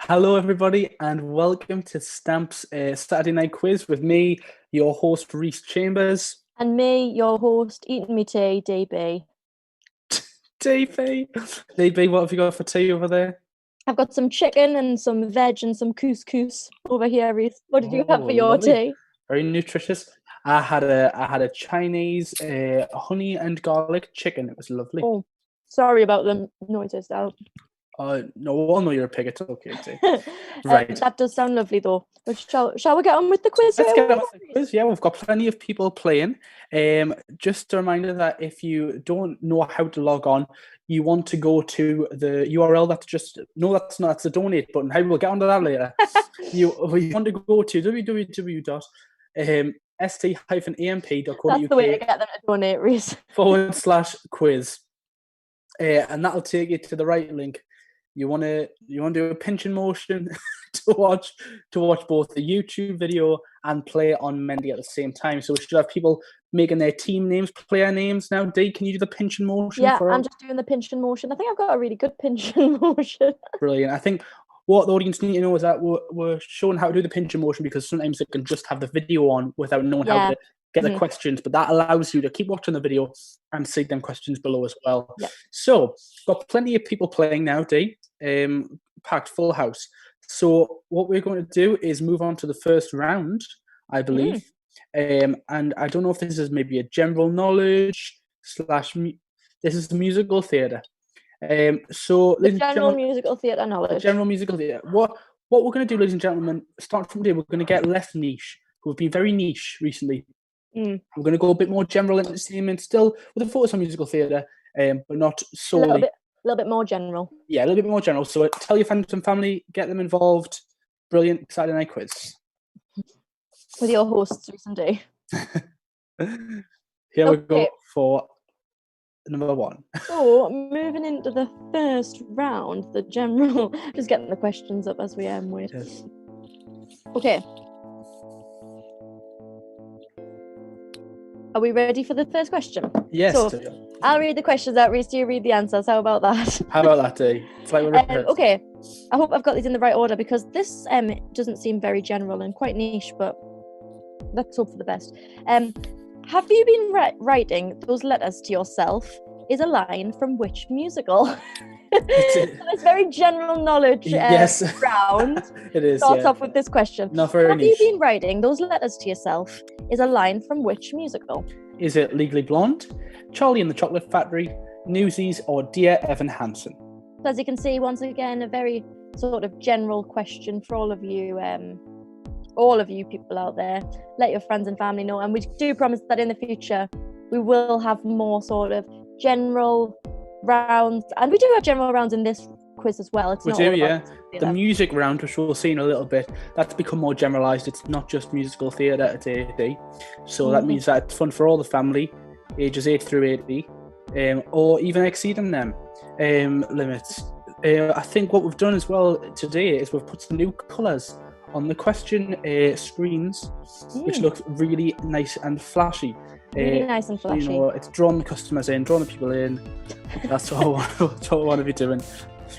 Hello, everybody, and welcome to Stamp's Saturday Night Quiz with me, your host, Reese Chambers. And me, your host, eating me tea, DB. DB, what have you got for tea over there? I've got some chicken and some veg and some couscous over here, Reese. What did you have for your lovely. tea? Very nutritious. I had a Chinese honey and garlic chicken. It was lovely. Oh, sorry about the noises out. No, I know you're a pig. It's okay. Right. That does sound lovely, though. But shall we get on with the quiz? Let's get on with the quiz. Yeah, we've got plenty of people playing. Just a reminder that if you don't know how to log on, you want to go to the URL that's the donate button. How we'll get onto that later. you want to go to www.st-amp.co.uk. That's the way to get them to donate, Reese. /quiz. And that'll take you to the right link. You want to do a pinch and motion to watch both the YouTube video and play on Mendy at the same time. So we should have people making their team names, player names now. Dee, can you do the pinch and motion? Yeah, I'm just doing the pinch and motion. I think I've got a really good pinch and motion. Brilliant. I think what the audience need to know is that we're showing how to do the pinch and motion because sometimes they can just have the video on without knowing how to get the questions, but that allows you to keep watching the video and see them questions below as well. Yeah. So, got plenty of people playing now, Dee. Packed full house. So, what we're going to do is move on to the first round, I believe. And I don't know if this is maybe a general knowledge / this is the musical theatre. So, general musical theatre knowledge. General musical theatre. What we're going to do, ladies and gentlemen, start from today, we're going to get less niche, who have been very niche recently. We're going to go a bit more general entertainment, still with a focus on musical theatre, but not solely. A little bit more general. Yeah, a little bit more general. So tell your friends and family, get them involved. Brilliant Saturday Night Quiz. With your hosts, Reese and Dee. Here we go for number one. So, moving into the first round, the general... Just getting the questions up as we wait. Yes. Okay. Are we ready for the first question? Yes. So, I'll read the questions out, Reese, you read the answers. How about that? How about that, Dee? It's like we're okay. I hope I've got these in the right order because this doesn't seem very general and quite niche, but let's hope for the best. Have you been writing those letters to yourself is a line from which musical? It's very general knowledge round. It is. Starts off with this question. Not very Have niche. you been writing those letters to yourself is a line from which musical? Is it Legally Blonde, Charlie and the Chocolate Factory, Newsies, or Dear Evan Hansen? So as you can see, once again, a very sort of general question for all of you people out there. Let your friends and family know, and we do promise that in the future we will have more sort of general rounds, and we do have general rounds in this quiz as well. The music round, which we'll see in a little bit, that's become more generalised. It's not just musical theatre today, so that means that it's fun for all the family, ages 8 through 80, or even exceeding them limits. I think what we've done as well today is we've put some new colours on the question screens, which look really nice and flashy. Really nice and flashy. It's drawn the customers in, drawn the people in. That's all I want to be doing.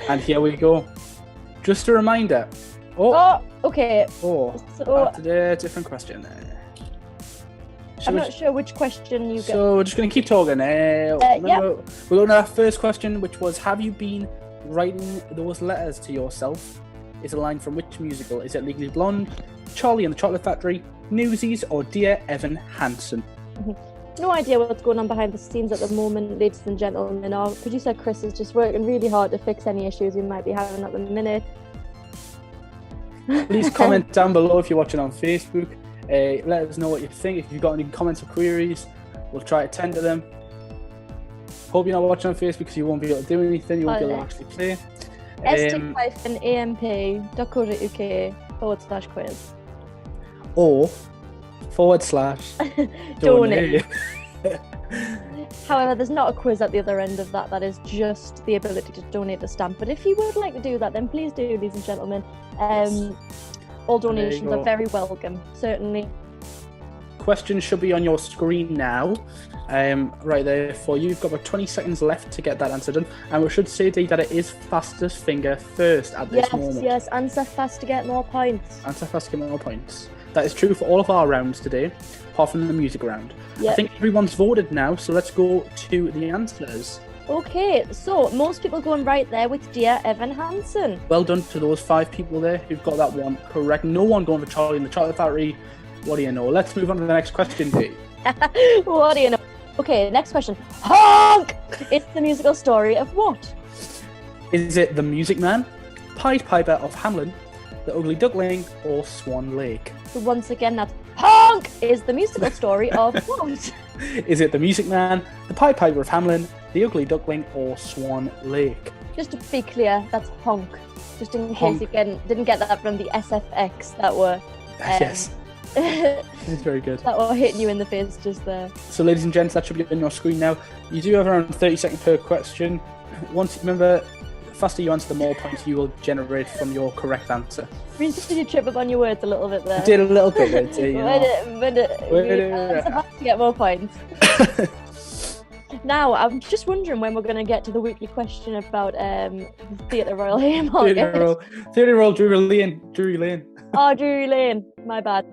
And here we go. Just a reminder. Okay. Today, different question. I'm not sure which question you get. So we're just going to keep talking. We're going to our first question, which was, have you been writing those letters to yourself? Is a line from which musical? Is it Legally Blonde, Charlie and the Chocolate Factory, Newsies, or Dear Evan Hansen? No idea what's going on behind the scenes at the moment, ladies and gentlemen. Our producer Chris is just working really hard to fix any issues we might be having at the minute. Please comment down below if you're watching on Facebook. Let us know what you think. If you've got any comments or queries, we'll try to attend to them. Hope you're not watching on Facebook because you won't be able to do anything. You won't be able to actually play. st-amp.co.uk/quiz. Or /donate. However, there's not a quiz at the other end of that. That is just the ability to donate a stamp. But if you would like to do that, then please do, ladies and gentlemen. All donations are very welcome, certainly. questions should be on your screen now. Right there for you. You've got about 20 seconds left to get that answer done. And we should say, Dee, that it is fastest finger first at this moment. Yes, answer fast to get more points. Answer fast to get more points. That is true for all of our rounds today, apart from the music round. Yep. I think everyone's voted now, so let's go to the answers. Okay, so most people going right there with Dear Evan Hansen. Well done to those 5 people there who've got that one correct. No one going for Charlie and the Chocolate Factory. What do you know? Let's move on to the next question, Dee. What do you know? Okay, next question. Honk! It's the musical story of what? Is it The Music Man, Pied Piper of Hamelin, The Ugly Duckling, or Swan Lake? So once again, that's Honk! Is the musical story of what? Is it The Music Man, The Pied Piper of Hamelin, The Ugly Duckling, or Swan Lake? Just to be clear, that's Honk. Just in Honk. case you didn't get that from the SFX that were... Yes, it's very good. that were hitting you in the face just there. So, ladies and gents, that should be on your screen now. You do have around 30 seconds per question. Remember, the faster you answer, the more points you will generate from your correct answer. Did you trip up on your words a little bit there? I did a little bit there, too, you know. It's about to get more points. Now, I'm just wondering when we're going to get to the weekly question about Theatre Royal Haymarket. Theatre Royal Drury Lane. Oh, Drury Lane. My bad.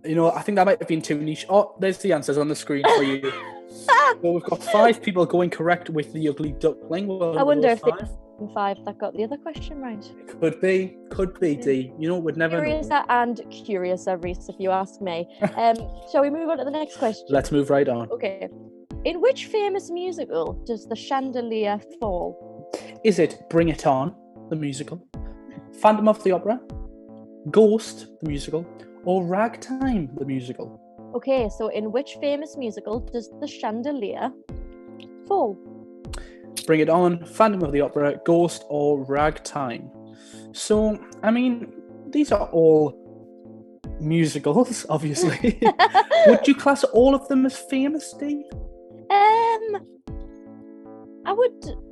You know, I think that might have been too niche. Oh, there's the answers on the screen for you. So we've got 5 people going correct with The Ugly Duckling. Well, I wonder if there's 5 that got the other question right. Could be, Dee. You know, we'd never know. Curiouser, Reese, if you ask me. Shall we move on to the next question? Let's move right on. Okay. In which famous musical does the chandelier fall? Is it Bring It On, the musical, Phantom of the Opera, Ghost, the musical, or Ragtime, the musical? Okay, so in which famous musical does the chandelier fall? Bring It On, Phantom of the Opera, Ghost, or Ragtime. So, I mean, these are all musicals, obviously. Would you class all of them as famous, Dee? I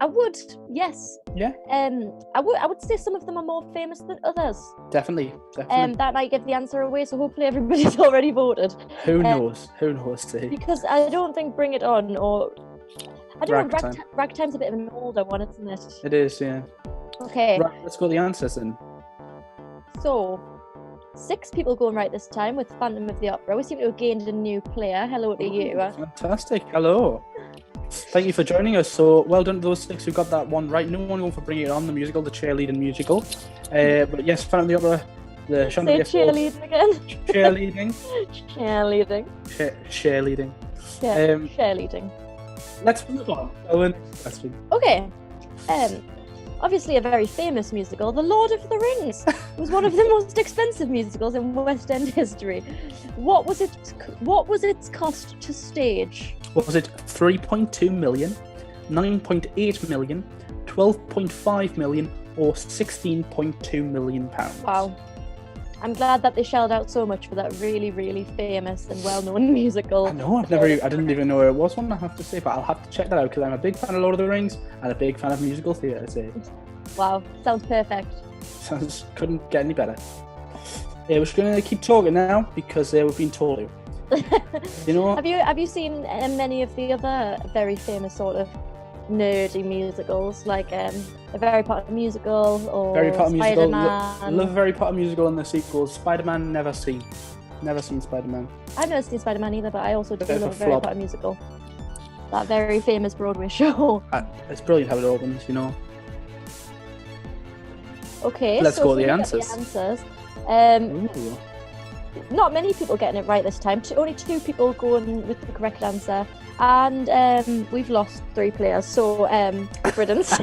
would, yes. Yeah. I would say some of them are more famous than others. Definitely. That might give the answer away, so hopefully everybody's already voted. Who knows, Dee? Because I don't think Bring It On or... I don't Ragtime. know, Ragtime's a bit of an older one, isn't it? It is, yeah. Okay. Right, let's go to the answers then. So, 6 people going right this time with Phantom of the Opera. We seem to have gained a new player. Hello to you. Fantastic. Hello. Thank you for joining us. So, well done to those 6 who got that one right. No one going for Bringing It On, the musical, the cheerleading musical. But yes, Phantom of the Opera, the chandelier Say cheerleading again. Cheerleading. Cheerleading. Cheerleading. Cheerleading. Let's move on. Owen, question. Okay. Obviously a very famous musical, The Lord of the Rings. It was one of the most expensive musicals in West End history. What was its cost to stage? Was it 3.2 million, 9.8 million, 12.5 million, or 16.2 million pounds? Wow. I'm glad that they shelled out so much for that really, really famous and well-known musical. I know, I didn't even know it was one, I have to say, but I'll have to check that out because I'm a big fan of Lord of the Rings and a big fan of musical theatre, I'd say. Wow, sounds perfect. Couldn't get any better. We're just going to keep talking now because we've been told to. You know, have you seen many of the other very famous sort of nerdy musicals, like a Harry Potter musical or Harry Potter musical? Spider-Man? Love Harry Potter musical and the sequels. Spider-Man, never seen Spider-Man. I've never seen Spider-Man either, but I also do Bit of love a a Harry flop. Potter musical. That very famous Broadway show. It's brilliant how it opens, you know. Okay, Let's so go with if the we look at answers. answers. Ooh. Not many people getting it right this time. Only 2 people going with the correct answer, and we've lost 3 players. So, riddance.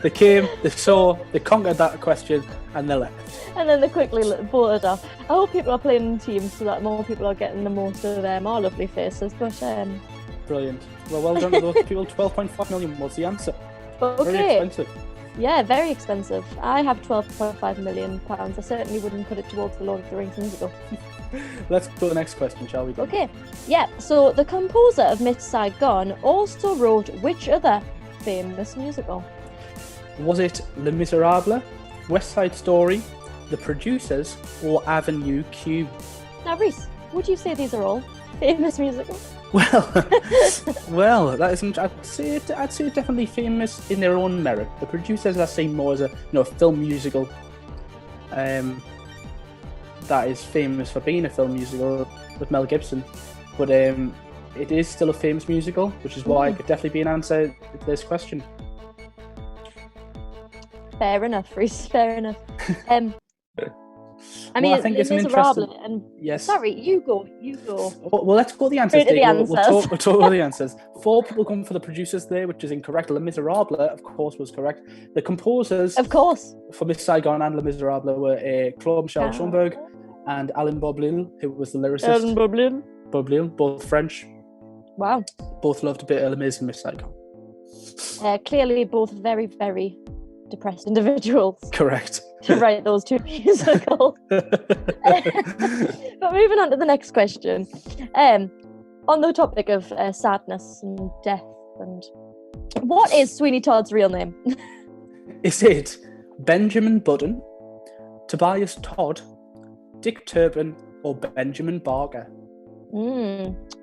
They came, they saw, they conquered that question, and they left. And then they quickly voted off. I hope people are playing in teams so that more people are getting the most of our lovely faces. But Brilliant. Well done to those people. 12.5 million was the answer. Very okay, expensive. yeah, very expensive. I have £12.5 million. I certainly wouldn't put it towards the Lord of the Rings musical. Let's go to the next question, shall we? Okay, yeah. So the composer of Miss Saigon also wrote which other famous musical? Was it Les Miserables, West Side Story, The Producers, or Avenue Q? Now, Reese, would you say these are all famous musicals? Well, that isn't. I'd say definitely famous in their own merit. The Producers, I see more as a film musical. That is famous for being a film musical with Mel Gibson, but it is still a famous musical, which is why it could definitely be an answer to this question. Fair enough, Reese. Fair enough. I Well, I think it's an interesting. Yes. Sorry, you go. Well, let's go with the answers. We'll talk about the answers. 4 people come for The Producers there, which is incorrect. Les Miserables, of course, was correct. The composers, of course, for Miss Saigon and Les Miserables were Claude Michel Schoenberg and Alain Boublil, who was the lyricist. Alain Boublil, both French. Wow. Both loved a bit of Les Mis and Miss Saigon. Clearly, both very, very depressed individuals. Correct. To write those 2 musicals. But moving on to the next question. On the topic of sadness and death, and what is Sweeney Todd's real name? Is it Benjamin Budden, Tobias Todd, Dick Turpin, or Benjamin Barker?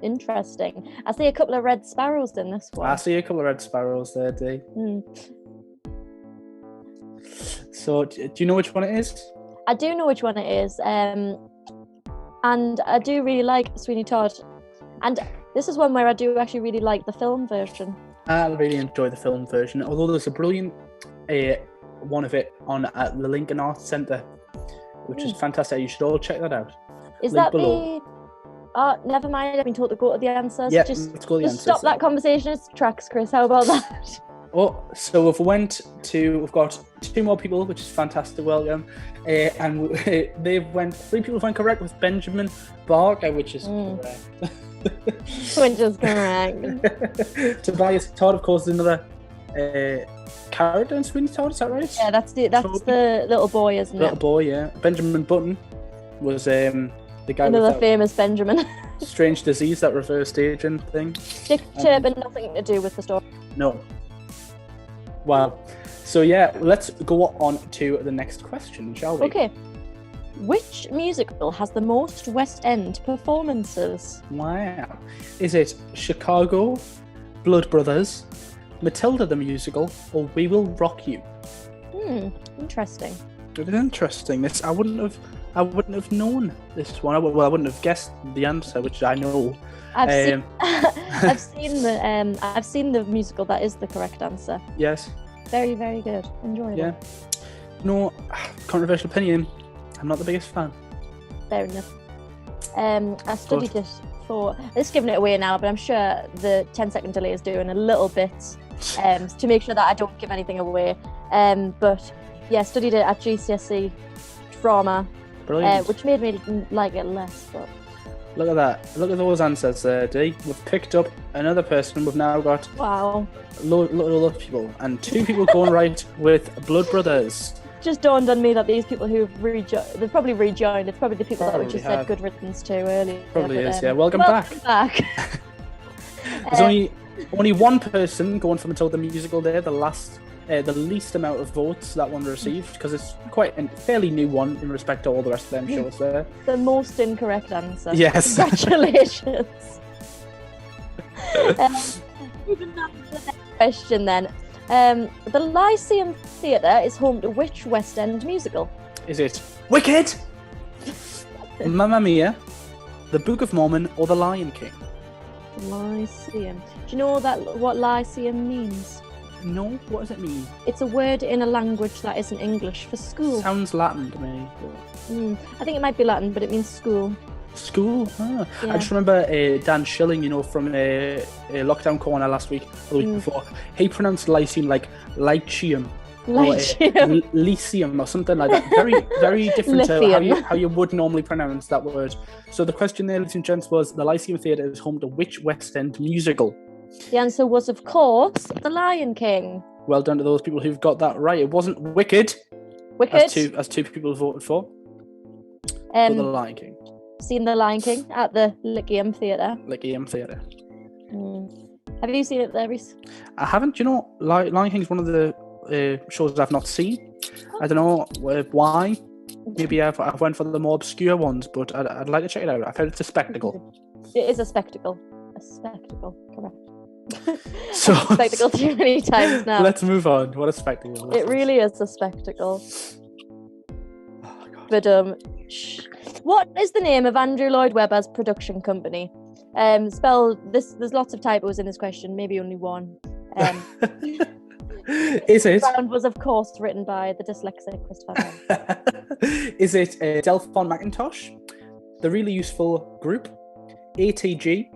Interesting. I see a couple of red sparrows in this one. I see a couple of red sparrows there, Dee. So, do you know which one it is? I do know which one it is. And I do really like Sweeney Todd. And this is one where I do actually really like the film version. I really enjoy the film version, although there's a brilliant one of it on at the Lincoln Arts Centre, which is fantastic. You should all check that out. Is that below. Never mind. I've been told to go to the answers. Yeah, let's go to the answers. Stop that conversation. It's tracks, Chris. How about that? Oh, so we've got 2 more people, which is fantastic. Welcome. And three people went correct with Benjamin Barker, which is correct. Which is correct. Tobias Todd, of course, is another character in Sweeney Todd, is that right? Yeah, that's the little boy, isn't it? Little boy, yeah. Benjamin Button was the guy another with famous Benjamin. strange disease, that reversed aging thing. Dick Turpin, nothing to do with the story. No. Wow. So yeah, let's go on to the next question, shall we? Okay. Which musical has the most West End performances? Wow. Is it Chicago, Blood Brothers, Matilda the Musical, or We Will Rock You? Interesting. It is interesting. I wouldn't have known this one. I wouldn't have guessed the answer, which I know. I've seen the musical. That is the correct answer. Yes. Very, very good. Enjoyable. Yeah. No, controversial opinion. I'm not the biggest fan. Fair enough. I studied it for. I'm just giving it away now, but I'm sure the 10-second delay is doing a little bit to make sure that I don't give anything away. But yeah, studied it at GCSE drama. Brilliant. Which made me like it less. But look at that. Look at those answers there, Dee. We've picked up another person. We've now got wow. Load of people. And 2 people going right with Blood Brothers. Just dawned on me that these people who've they've probably rejoined. It's probably the people that we just said good riddance to earlier. Probably is, yeah. Welcome back. There's only one person going for Matilda the Musical there, the least amount of votes that one received, because it's quite a fairly new one in respect to all the rest of them shows there. The most incorrect answer. Yes. Congratulations. Moving on to the next question then. The Lyceum Theatre is home to which West End musical? Is it Wicked, Mamma Mia, The Book of Mormon, or The Lion King? Lyceum. Do you know what Lyceum means? No, what does it mean? It's a word in a language that isn't English for school. Sounds Latin to me. I think it might be Latin, but it means school. School? Yeah. Yeah. I just remember Dan Schilling, from Lockdown Corner last week, or the week before. He pronounced Lyceum like Lyceum. Lyceum. Or Lyceum or something like that. Very, very different to how you would normally pronounce that word. So the question there, ladies and gents, was the Lyceum Theatre is home to which West End musical? The answer was, of course, The Lion King. Well done to those people who've got that right. It wasn't Wicked. As two people voted for. But The Lion King. Seen The Lion King at the Lyceum Theatre. Lyceum Theatre. Have you seen it there, Reese? I haven't. Lion King is one of the shows I've not seen. I don't know why. Maybe I've went for the more obscure ones, but I'd like to check it out. I've heard it's a spectacle. It is a spectacle. A spectacle, correct. So Spectacle too many times now. Let's move on. What a spectacle! It really is a spectacle. Oh, God. But what is the name of Andrew Lloyd Webber's production company? Spelled this. There's lots of typos in this question. Maybe only one. Is it? Round was, of course, written by the dyslexic Christopher Bell. Is it Delphon Macintosh, the Really Useful Group, ATG,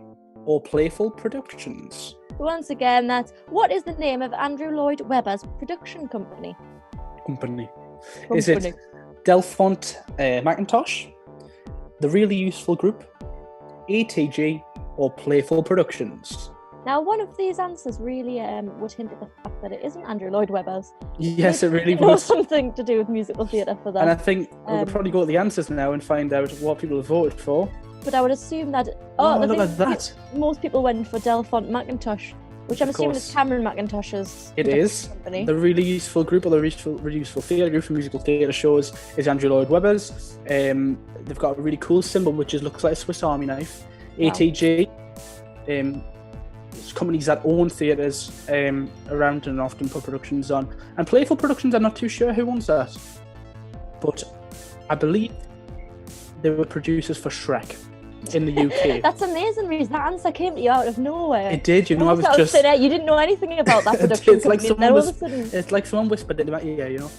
or Playful Productions? Once again, that's what is the name of Andrew Lloyd Webber's production company? Is it Delphont Macintosh, the Really Useful Group, ATG, or Playful Productions? Now, one of these answers really would hint at the fact that it isn't Andrew Lloyd Webber's. Yes, it really It was was. something to do with musical theatre for them. And I think we'll probably go to the answers now and find out what people have voted for. But I would assume that... Oh, the look thing at that. Most people went for Delphont Macintosh, which I'm Of assuming course. is Cameron Macintosh's It is. company. The Really Useful Group, or the Really Useful Theatre Group for musical theatre shows, is Andrew Lloyd Webber's. They've got a really cool symbol, which looks like a Swiss Army knife. Wow. ATG, it's companies that own theatres around and often put productions on. And Playful Productions, I'm not too sure who owns that. But I believe they were producers for Shrek in the UK. That's amazing, Reese. That answer came to you out of nowhere. It did, you know, I was Out of just... thin air. You didn't know anything about that production It's like company. someone Then all was- of a sudden... It's like someone whispered it in my ear, you know.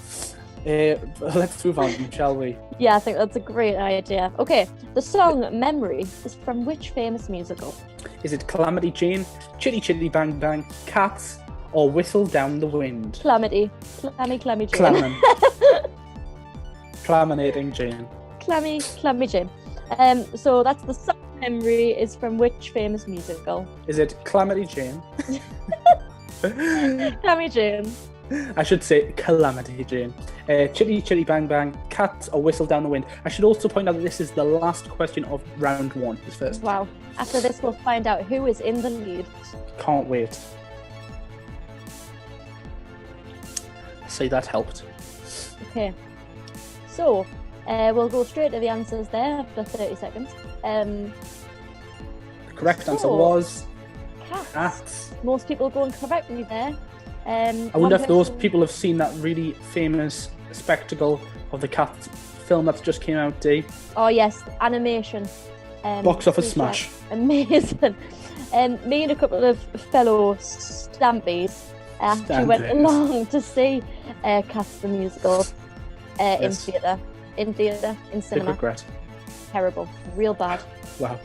Let's move on, shall we? Yeah, I think that's a great idea. Okay, the song Memory is from which famous musical? Is it Calamity Jane, Chitty Chitty Bang Bang, Cats, or Whistle Down the Wind? Clammy Jane. Clammin. Claminating Jane. Clammy Jane. So that's the song Memory is from which famous musical? Is it Calamity Jane? Clammy Jane. I should say Calamity Jane. Chitty Chitty Bang Bang, Cats, or Whistle Down the Wind. I should also point out that this is the last question of round one. This first. Wow. After this, we'll find out who is in the lead. Can't wait. See, that helped. Okay. So, we'll go straight to the answers there after 30 seconds. The correct answer So- was Cats. Cats. Most people going correctly there. I wonder if those people have seen that really famous spectacle of the Cats film that just came out, Dee. Oh yes, animation. Box office is, smash. Amazing. Me and a couple of fellow Stampies actually went Stampies. along to see Cats the musical in Yes. theatre, in Big cinema. regret. Terrible, real bad. Wow.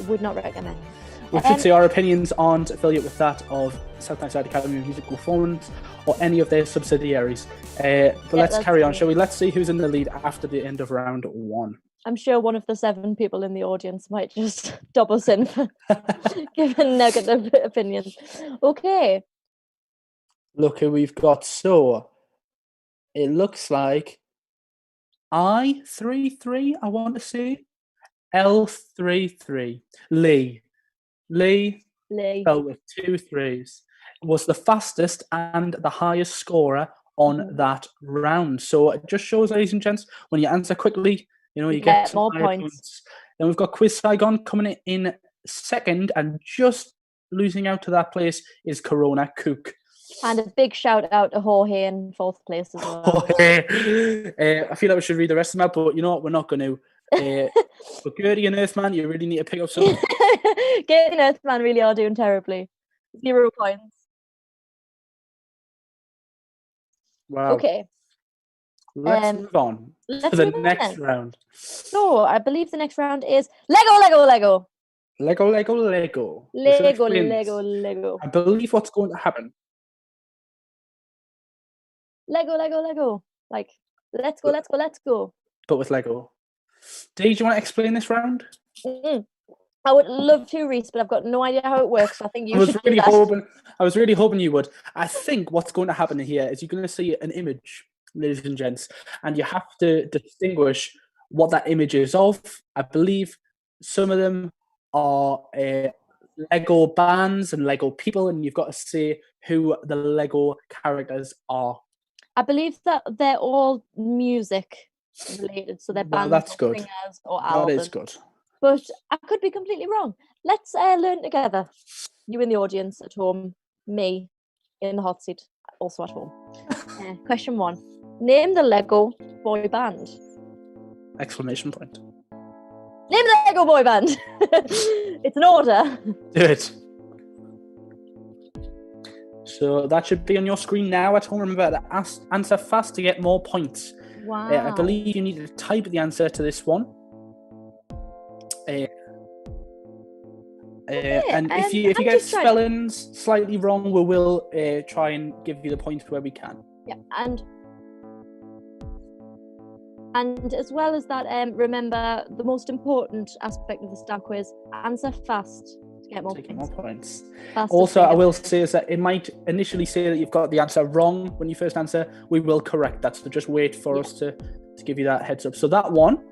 Would not recommend. We should say our opinions aren't affiliate with that of South Tyneside Academy of Musical Performance or any of their subsidiaries. But let's that's carry on, true. shall we? Let's see who's in the lead after the end of round one. I'm sure one of the 7 people in the audience might just dub us in for giving negative opinions. Okay. Look who we've got. So it looks like I33, I want to say. L33. Lee, Lee. spelled with 2 3s, was the fastest and the highest scorer on that round. So it just shows, ladies and gents, when you answer quickly, you know, you get get some more higher points. Then we've got Quiz Saigon coming in second, and just losing out to that place is Corona Cook. And a big shout out to Jorge in 4th place as well. I feel like we should read the rest of them out, but you know what? We're not going to. But Gertie and Earthman, you really need to pick up some. Gate and Earthman really are doing terribly. 0 points. Wow. Okay. Let's move on Let's to the move on next then. round. So I believe the next round is Lego, Lego, Lego. Lego, Lego, Lego. We should Lego, explain Lego, this. Lego. I believe what's going to happen. Lego, Lego, Lego. Like, let's go, let's go, let's go. But with Lego. Dee, do you want to explain this round? I would love to, Reese, but I've got no idea how it works. So I think you I was should really do that. hoping you would. I think what's going to happen here is you're going to see an image, ladies and gents, and you have to distinguish what that image is of. I believe some of them are Lego bands and Lego people, and you've got to say who the Lego characters are. I believe that they're all music related, so they're Well, bands that's or good. singers or That albums. is good. But I could be completely wrong. Let's learn together. You in the audience at home, me in the hot seat, also at home. Question 1. Name the Lego boy band. Exclamation point. Name the Lego boy band. It's an order. Do it. So that should be on your screen now at home. Remember to answer fast to get more points. Wow. I believe you need to type the answer to this one. And if you get spellings slightly wrong, we will try and give you the points where we can. Yeah, and as well as that, remember the most important aspect of the stamp quiz: answer fast to get more points. Also, I will say is that it might initially say that you've got the answer wrong when you first answer. We will correct that, so just wait for us to give you that heads up. So that one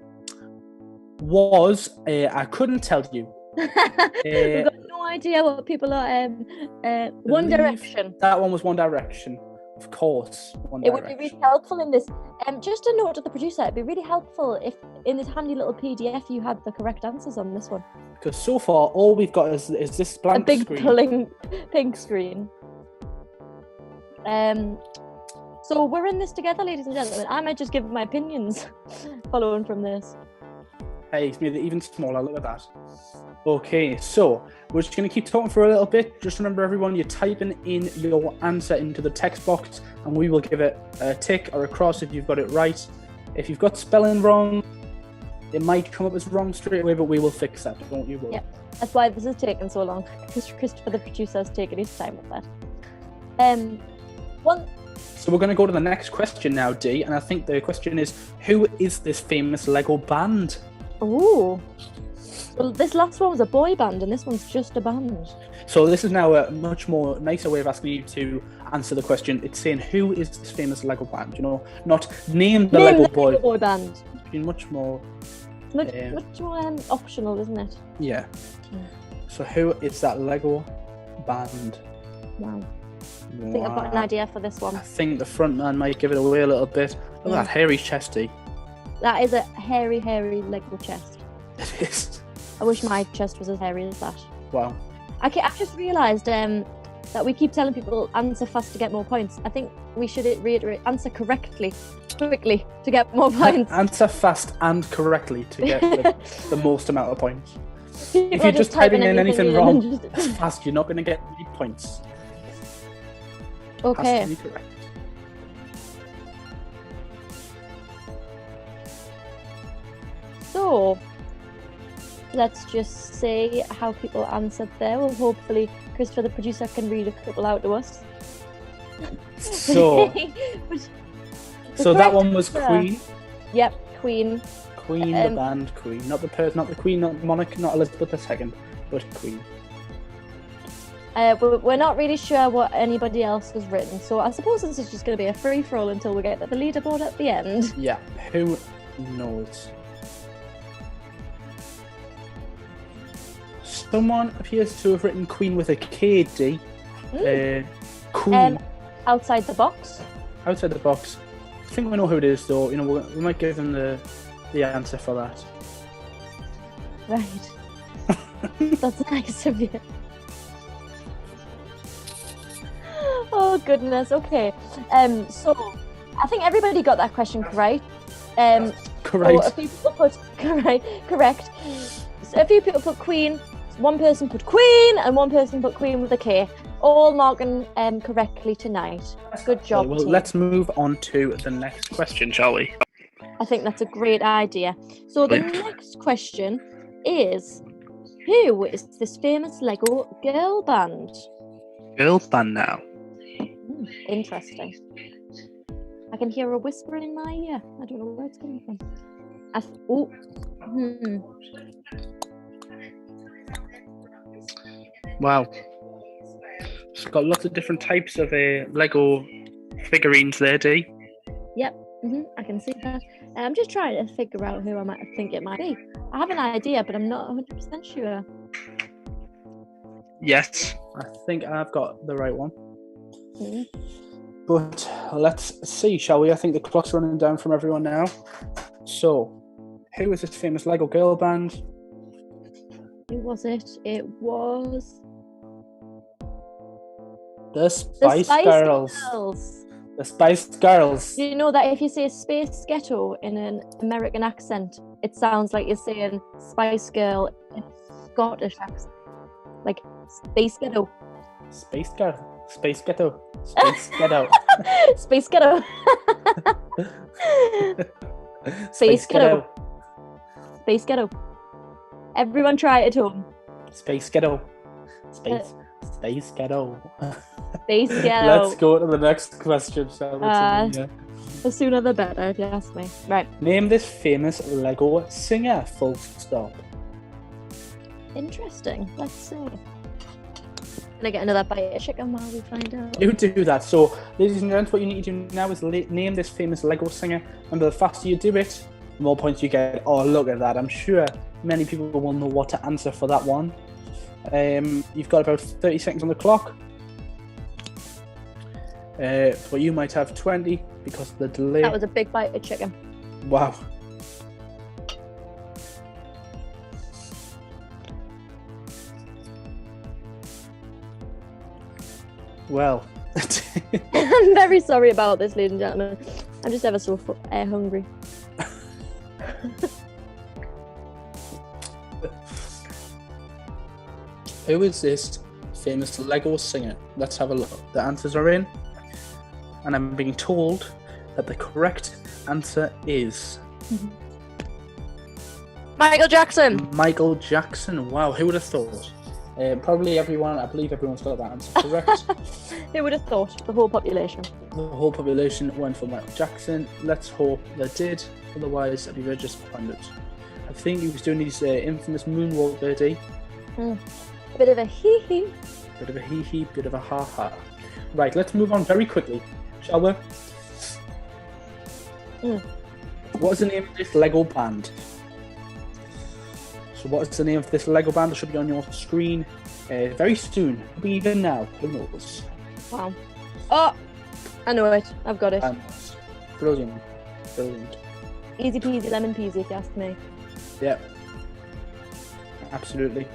was I couldn't tell you. We've got no idea what people are. One Direction. That one was One Direction, of course. It would be really helpful in this. Just a note to the producer: it'd be really helpful if in this handy little PDF you had the correct answers on this one. Because so far all we've got is this blank screen. A big screen. pulling pink screen. So we're in this together, ladies and gentlemen. I might just give my opinions following from this. Hey, it's made it even smaller. Look at that. Okay, so we're just going to keep talking for a little bit. Just remember, everyone, you're typing in your answer into the text box, and we will give it a tick or a cross if you've got it right. If you've got spelling wrong, it might come up as wrong straight away, but we will fix that. Don't you worry. Yeah, that's why this is taking so long, because Christopher, the producer, has taken his time with that. So we're going to go to the next question now, Dee, and I think the question is, who is this famous Lego band? Ooh. Well, this last one was a boy band, and this one's just a band. So this is now a much more nicer way of asking you to answer the question. It's saying, who is this famous Lego band? You know, not name the Lego boy band. It's been much more... Much more optional, isn't it? Yeah. So who is that Lego band? Wow. I think I've got an idea for this one. I think the front man might give it away a little bit. Look at that hairy chesty. That is a hairy Lego chest. It is. I wish my chest was as hairy as that. Wow. I've just realised that we keep telling people answer fast to get more points. I think we should reiterate answer quickly to get more points. Answer fast and correctly to get the most amount of points. If you're just typing in anything wrong fast, you're not going to get any points. Okay. Has to be correct. So, let's just see how people answered there. Well, hopefully Christopher, the producer, can read a couple out to us. So that one was Queen. Yep, Queen. Queen, the band Queen, not the person, not the Queen, not the monarch, not Elizabeth II, but Queen. We're not really sure what anybody else has written, so I suppose this is just going to be a free-for-all until we get to the leaderboard at the end. Yeah, who knows? Someone appears to have written Queen with a K, D. Queen. Outside the box. Outside the box. I think we know who it is, though. You know, we might give them the answer for that. Right. That's nice of you. Oh goodness. Okay. So I think everybody got that question correct. Correct. So a few people put correct. So a few people put Queen. One person put Queen, and one person put Queen with a K. All marking correctly tonight. Good job. Well, let's move on to the next question, shall we? I think that's a great idea. So the next question is, who is this famous Lego girl band? Girl band now. Interesting. I can hear a whisper in my ear. I don't know where it's coming from. Wow. It's got lots of different types of Lego figurines there, Dee. Yep, I can see that. I'm just trying to figure out who I might think it might be. I have an idea, but I'm not 100% sure. Yes, I think I've got the right one. But let's see, shall we? I think the clock's running down from everyone now. So, who is this famous Lego girl band? Who was it? It was The Spice Girls. The Spice Girls. Do you know that if you say Space Ghetto in an American accent, it sounds like you're saying Spice Girl in a Scottish accent? Like Space Ghetto. Space Girl. Space Ghetto. Space Ghetto. Space Ghetto. Space Ghetto. Space Ghetto. Everyone try it at home. Space Ghetto. Space Ghetto. Space Ghetto. Let's go to the next question, shall we? The sooner the better, if you ask me. Right. Name this famous Lego singer, full stop. Interesting. Let's see. Gonna get another bite of chicken while we find out. You do that. So, ladies and gents, what you need to do now is name this famous Lego singer. Remember, the faster you do it, the more points you get. Oh, look at that. I'm sure many people will know what to answer for that one. You've got about 30 seconds on the clock. But you might have 20 because of the delay. That was a big bite of chicken. Wow. Well. I'm very sorry about this, ladies and gentlemen. I'm just ever so hungry. Who is this famous Lego singer? Let's have a look. The answers are in, and I'm being told that the correct answer is Michael Jackson. Michael Jackson. Wow, who would have thought? Probably everyone. I believe everyone's got that answer correct. Who would have thought? The whole population. The whole population went for Michael Jackson. Let's hope they did. Otherwise, I'd be very disappointed. I think he was doing his infamous moonwalk there, Bit of a hee-hee. Bit of a hee-hee, bit of a ha-ha. Right, let's move on very quickly, shall we? What is the name of this Lego band? So what is the name of this Lego band? It should be on your screen very soon. Maybe even now. Who knows? Wow. Oh! I know it. I've got it. Brilliant. Brilliant. Easy peasy, lemon peasy, if you ask me. Yeah. Absolutely.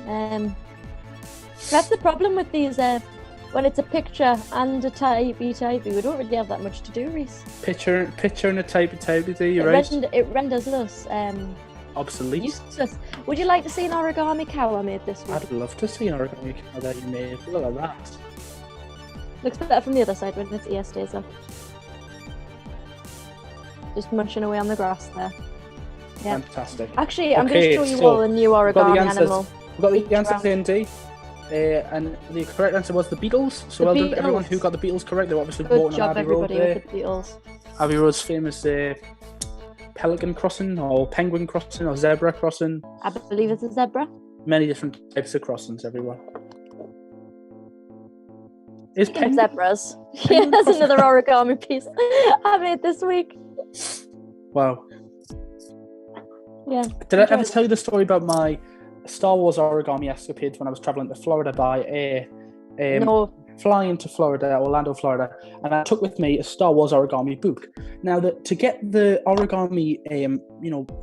That's the problem with these, when it's a picture and a typey, we don't really have that much to do, Reese. Picture and a typey, you're right. It renders us obsolete. Useless. Would you like to see an origami cow I made this week? I'd love to see an origami cow that you made. Look at that. Looks better from the other side when its ear stays up. Just munching away on the grass there. Yeah. Fantastic. Actually, I'm going to show you all a new origami animal. We've got the answers in, D. And the correct answer was the Beatles. So well done to everyone who got the Beatles correct. They were obviously voting on Abbey Road there. With the Beatles. Abbey Road's famous pelican crossing or penguin crossing or zebra crossing. I believe it's a zebra. Many different types of crossings, everyone. Is zebras? Yeah, that's another origami piece I made this week. Wow. Yeah. Did I ever tell you the story about my Star Wars origami escapades when I was traveling to Florida by air? No. Flying to Florida, Orlando, Florida, and I took with me a Star Wars origami book. Now, to get the origami,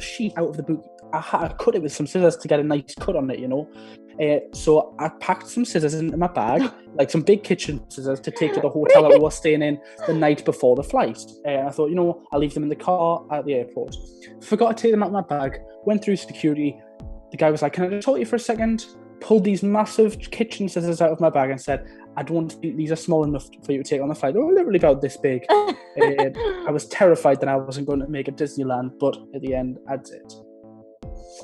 sheet out of the book, I had to cut it with some scissors to get a nice cut on it, so I packed some scissors into my bag, like some big kitchen scissors, to take to the hotel that we were staying in the night before the flight. I thought, I'll leave them in the car at the airport. Forgot to take them out of my bag, went through security. The guy was like, "Can I just talk to you for a second?" Pulled these massive kitchen scissors out of my bag and said, "I don't think these are small enough for you to take on the flight." They were literally about this big. I was terrified that I wasn't going to make it Disneyland, but at the end, I did.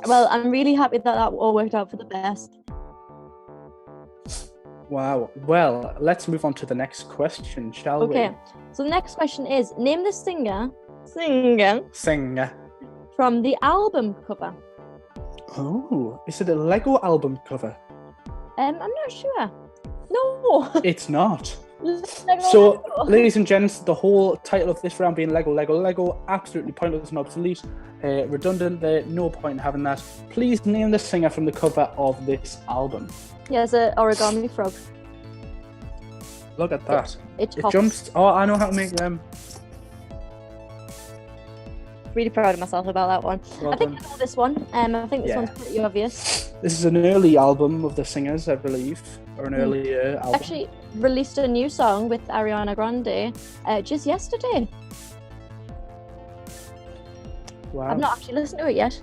Well, I'm really happy that all worked out for the best. Wow. Well, let's move on to the next question, shall we? Okay. So the next question is, name the singer from the album cover. Oh, is it a Lego album cover? I'm not sure. No. It's not. So, ladies and gents, the whole title of this round being Lego, absolutely pointless and obsolete. Redundant there, no point in having that. Please name the singer from the cover of this album. Yeah, it's an origami frog. Look at that. It It jumps. Oh, I know how to make them. Really proud of myself about that one. Well I think done. I know this one. I think this Yeah. one's pretty obvious. This is an early album of the singers, I believe, or an earlier album. Actually, released a new song with Ariana Grande just yesterday. Wow. I've not actually listened to it yet.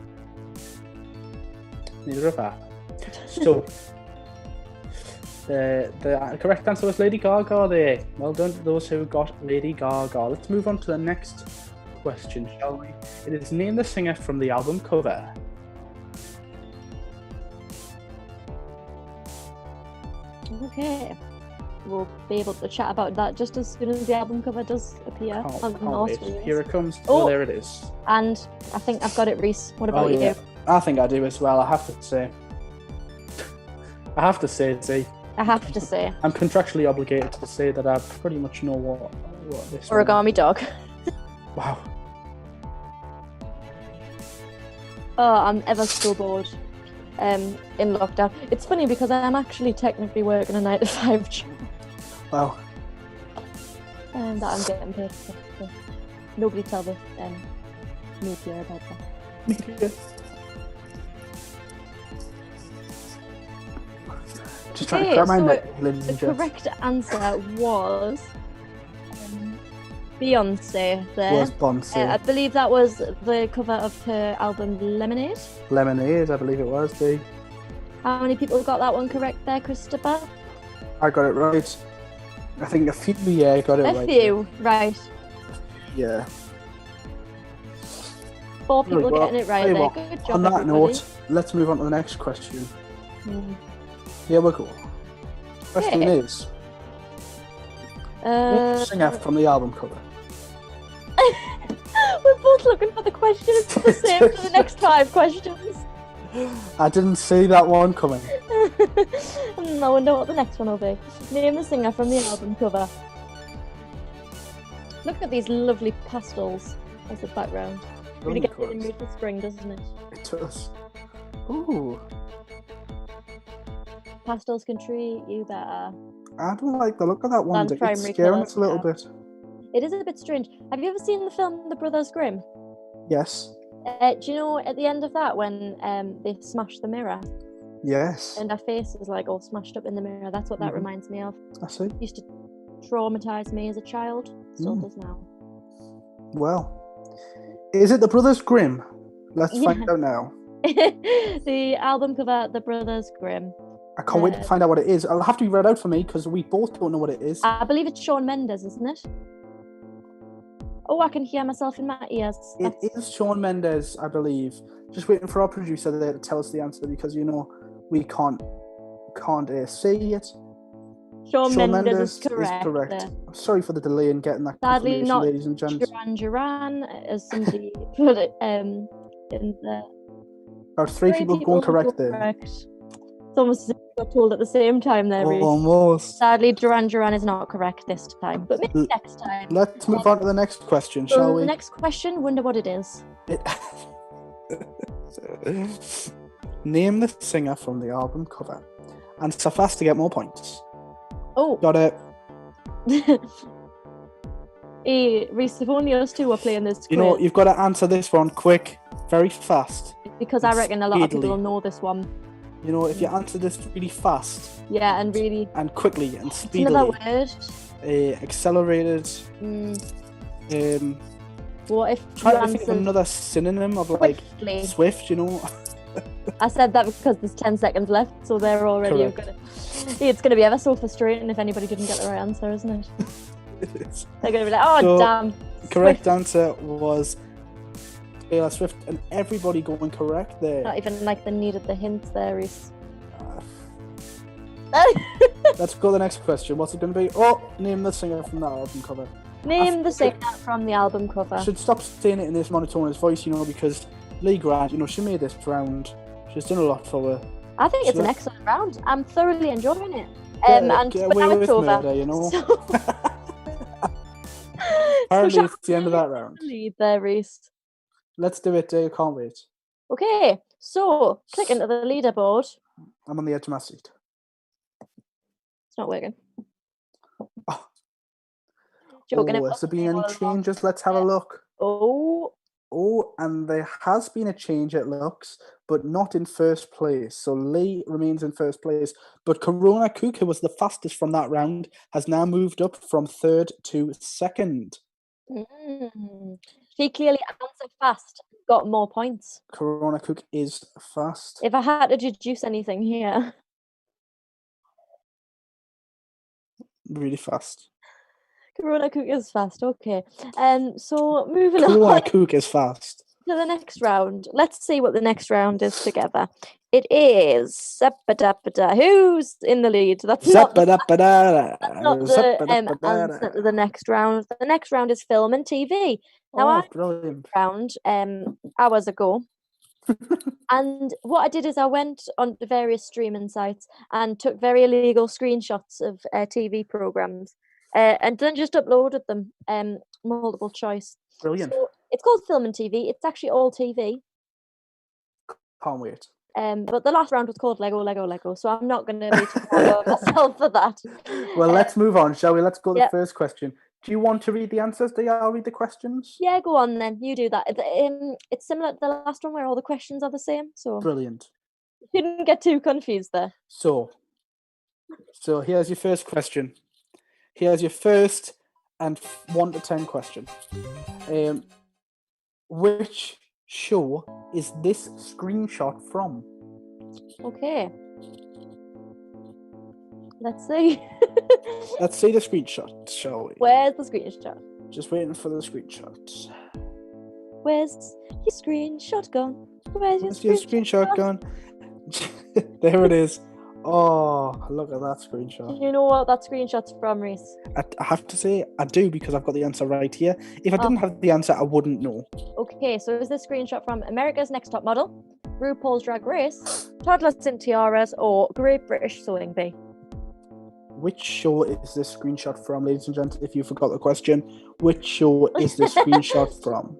Neither have I. So, the correct answer was Lady Gaga there. Well done to those who got Lady Gaga. Let's move on to the next question, shall we? It is name the singer from the album cover. Okay. We'll be able to chat about that just as soon as the album cover does appear on the Can't wait. screens. Here it comes. Oh. Oh, there it is. And I think I've got it, Reese. What about you? I think I do as well, I have to say. I have to say, see. I have to say. I'm contractually obligated to say that I pretty much know what this one- Origami Dog. Wow. Oh, I'm ever so bored in lockdown. It's funny because I'm actually technically working a 9-to-5 job Wow. that I'm getting paid for. So nobody tell the media about that. Just trying to Okay, grab my so neck, ladies The and gents. correct answer was Beyonce there. Was Beyoncé. I believe that was the cover of her album Lemonade. Lemonade, I believe it was. How many people got that one correct there, Christopher? I got it right. I think a few, got it A right. few, right. Yeah. 4 people Well, getting it right tell you there. what, Good job, on that everybody. note, let's move on to the next question. Hmm. Here we go. Question Okay. is, what singer from the album cover? We're both looking for the questions the same for the next 5 questions. I didn't see that one coming. I wonder what the next one will be. Name the singer from the album cover. Look at these lovely pastels as the background. Really gets you in the mood for spring, doesn't it? It does. Ooh, Pastels can treat you better. I don't like the look of that one. Than It's primary scaring colours us a little have. bit. It is a bit strange. Have you ever seen the film The Brothers Grimm? Yes. Do you know at the end of that when they smash the mirror Yes. and her face is like all smashed up in the mirror? That's what that Mhm. reminds me of. I see. Used to traumatize me as a child. Still does now. Well, is it the Brothers Grimm? Let's Yeah. find out now. The album cover, The Brothers Grimm. I can't wait to find out what it is. It'll have to be read out for me because we both don't know what it is. I believe it's Shawn Mendes, isn't it? Oh, I can hear myself in my ears. It is Shawn Mendes, I believe. Just waiting for our producer there to tell us the answer because we can't say it. Shawn Mendes is correct. there. I'm sorry for the delay in getting that Sadly, confirmation, not ladies and gents. Duran Duran, as somebody put it in the. About 3 people going correct there. Correct. It's almost as if we got told at the same time there, Reece. Almost. Sadly, Duran Duran is not correct this time, but maybe next time. Let's move on to the next question, So shall the we? next question, wonder what it is. Name the singer from the album cover. And so fast to get more points. Oh, Got it. hey, Reece, if only us two were playing this You know, quiz, you've got to answer this one quick, very fast. because I reckon a lot of people speedily. will know this one. You know, if you answer this really fast Yeah, and really, and quickly and it's another speedily, word. accelerated, What if you try to think of answered another synonym of like swiftly? swift, you know. I said that because there's 10 seconds left, so they're already Correct. gonna. It's going to be ever so frustrating if anybody didn't get the right answer, isn't it? It is. They're going to be like, oh, So, damn. Correct answer was Taylor Swift, and everybody going correct there. Not even like they needed the hints there, Reece. Let's go to the next question. What's it going to be? Oh, name the singer from that album cover. Name the singer from the album cover. I should stop saying it in this monotonous voice, you know, because Lee Grant, you know, she made this round. She's done a lot for her. I think it's So an excellent round. I'm thoroughly enjoying it. Get And away now with it's over. murder, you know. So, Apparently, so it's the end of that round. lead there, Reece. Let's do it, Dave. Can't wait. Okay, so click into the leaderboard. I'm on the edge of my seat. It's not working. Joking. Oh, has there been any changes? Let's have a look. Oh, and there has been a change, it looks, but not in first place. So Lee remains in first place. But Corona Cook, who was the fastest from that round, has now moved up from third to second. She clearly answered fast, got more points. Corona Cook is fast. If I had to deduce anything here. Really fast. Corona Cook is fast, okay. So moving Corona on Cook is fast. to the next round. Let's see what the next round is together. It is who's in the lead? That's not the answer to the next round. The next round is film and TV. Now brilliant. Round hours ago. And what I did is I went on to various streaming sites and took very illegal screenshots of TV programs and then just uploaded them multiple choice. Brilliant. So it's called Film and TV. It's actually all TV. Can't wait. But the last round was called Lego, so I'm not going to be too hard on myself for that. Well, let's move on, shall we? Let's go to the first question. Do you want to read the answers? Do you read the questions? Yeah, go on then. You do that. It's similar to the last one where all the questions are the same. So brilliant. You didn't get too confused there. So here's your first question. Here's your first and 1 to 10 question. Which show is this screenshot from? Okay. Let's see. Let's see the screenshot, shall we? Where's the screenshot? Just waiting for the screenshot. Where's your screenshot gone? Where's your screenshot gone? There it is. Oh, look at that screenshot. You know what that screenshot's from, Reese? I have to say, I do, because I've got the answer right here. If I didn't have the answer, I wouldn't know. Okay, so is this screenshot from America's Next Top Model, RuPaul's Drag Race, Toddlers in Tiaras, or Great British Sewing Bee? Which show is this screenshot from, ladies and gentlemen? If you forgot the question, which show is this screenshot from?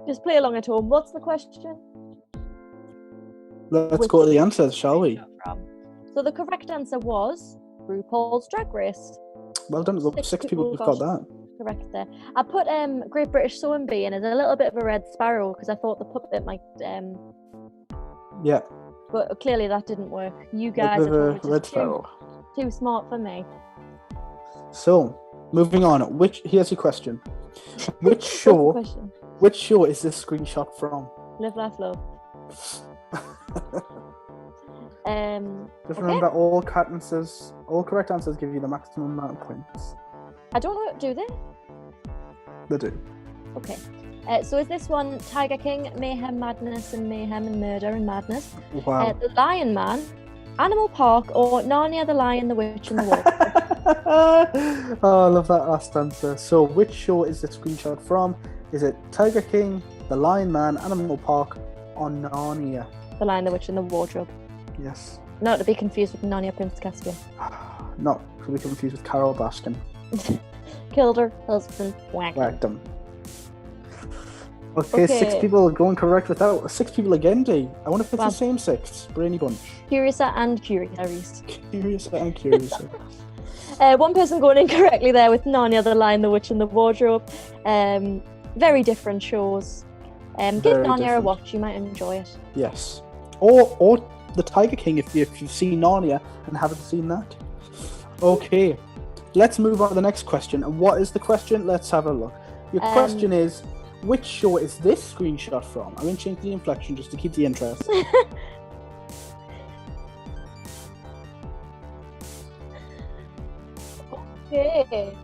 Just play along at home. What's the question? Let's go to the answers, shall we? So the correct answer was RuPaul's Drag Race. Well done. Six people have got that. Correct there. I put Great British Sewing Bee in as a little bit of a red sparrow because I thought the puppet might. Yeah. But clearly that didn't work. You guys are red sparrow. Too smart for me. So, moving on. Here's your question. Which show? Which show is this screenshot from? Live, Laugh, Love. Just remember, all correct answers give you the maximum amount of points. I don't know. Do they? They do. Okay. So is this one Tiger King, Mayhem, Madness, and Mayhem and Murder and Madness? Wow. The Lion Man, Animal Park, or Narnia, the Lion, the Witch, and the Wardrobe? Oh, I love that last answer. So, which show is this screenshot from? Is it Tiger King, The Lion Man, Animal Park, or Narnia? The Lion, the Witch, and the Wardrobe. Yes. Not to be confused with Narnia, Prince Caspian. Not to be confused with Carol Baskin. Killed her husband, whacked him. Okay, 6 people are going correct without 6 people again, D. I wonder if it's the same 6. Brainy bunch. Curiouser and Curious. Curiouser and Curiouser. One person going incorrectly there with Narnia, the Lion, the Witch, and the Wardrobe. Very different shows. Give Narnia a watch, you might enjoy it. Yes. Or The Tiger King if you've seen Narnia and haven't seen that. Okay. Let's move on to the next question. And what is the question? Let's have a look. Your question is, which show is this screenshot from? I'm going to change the inflection just to keep the interest. Okay.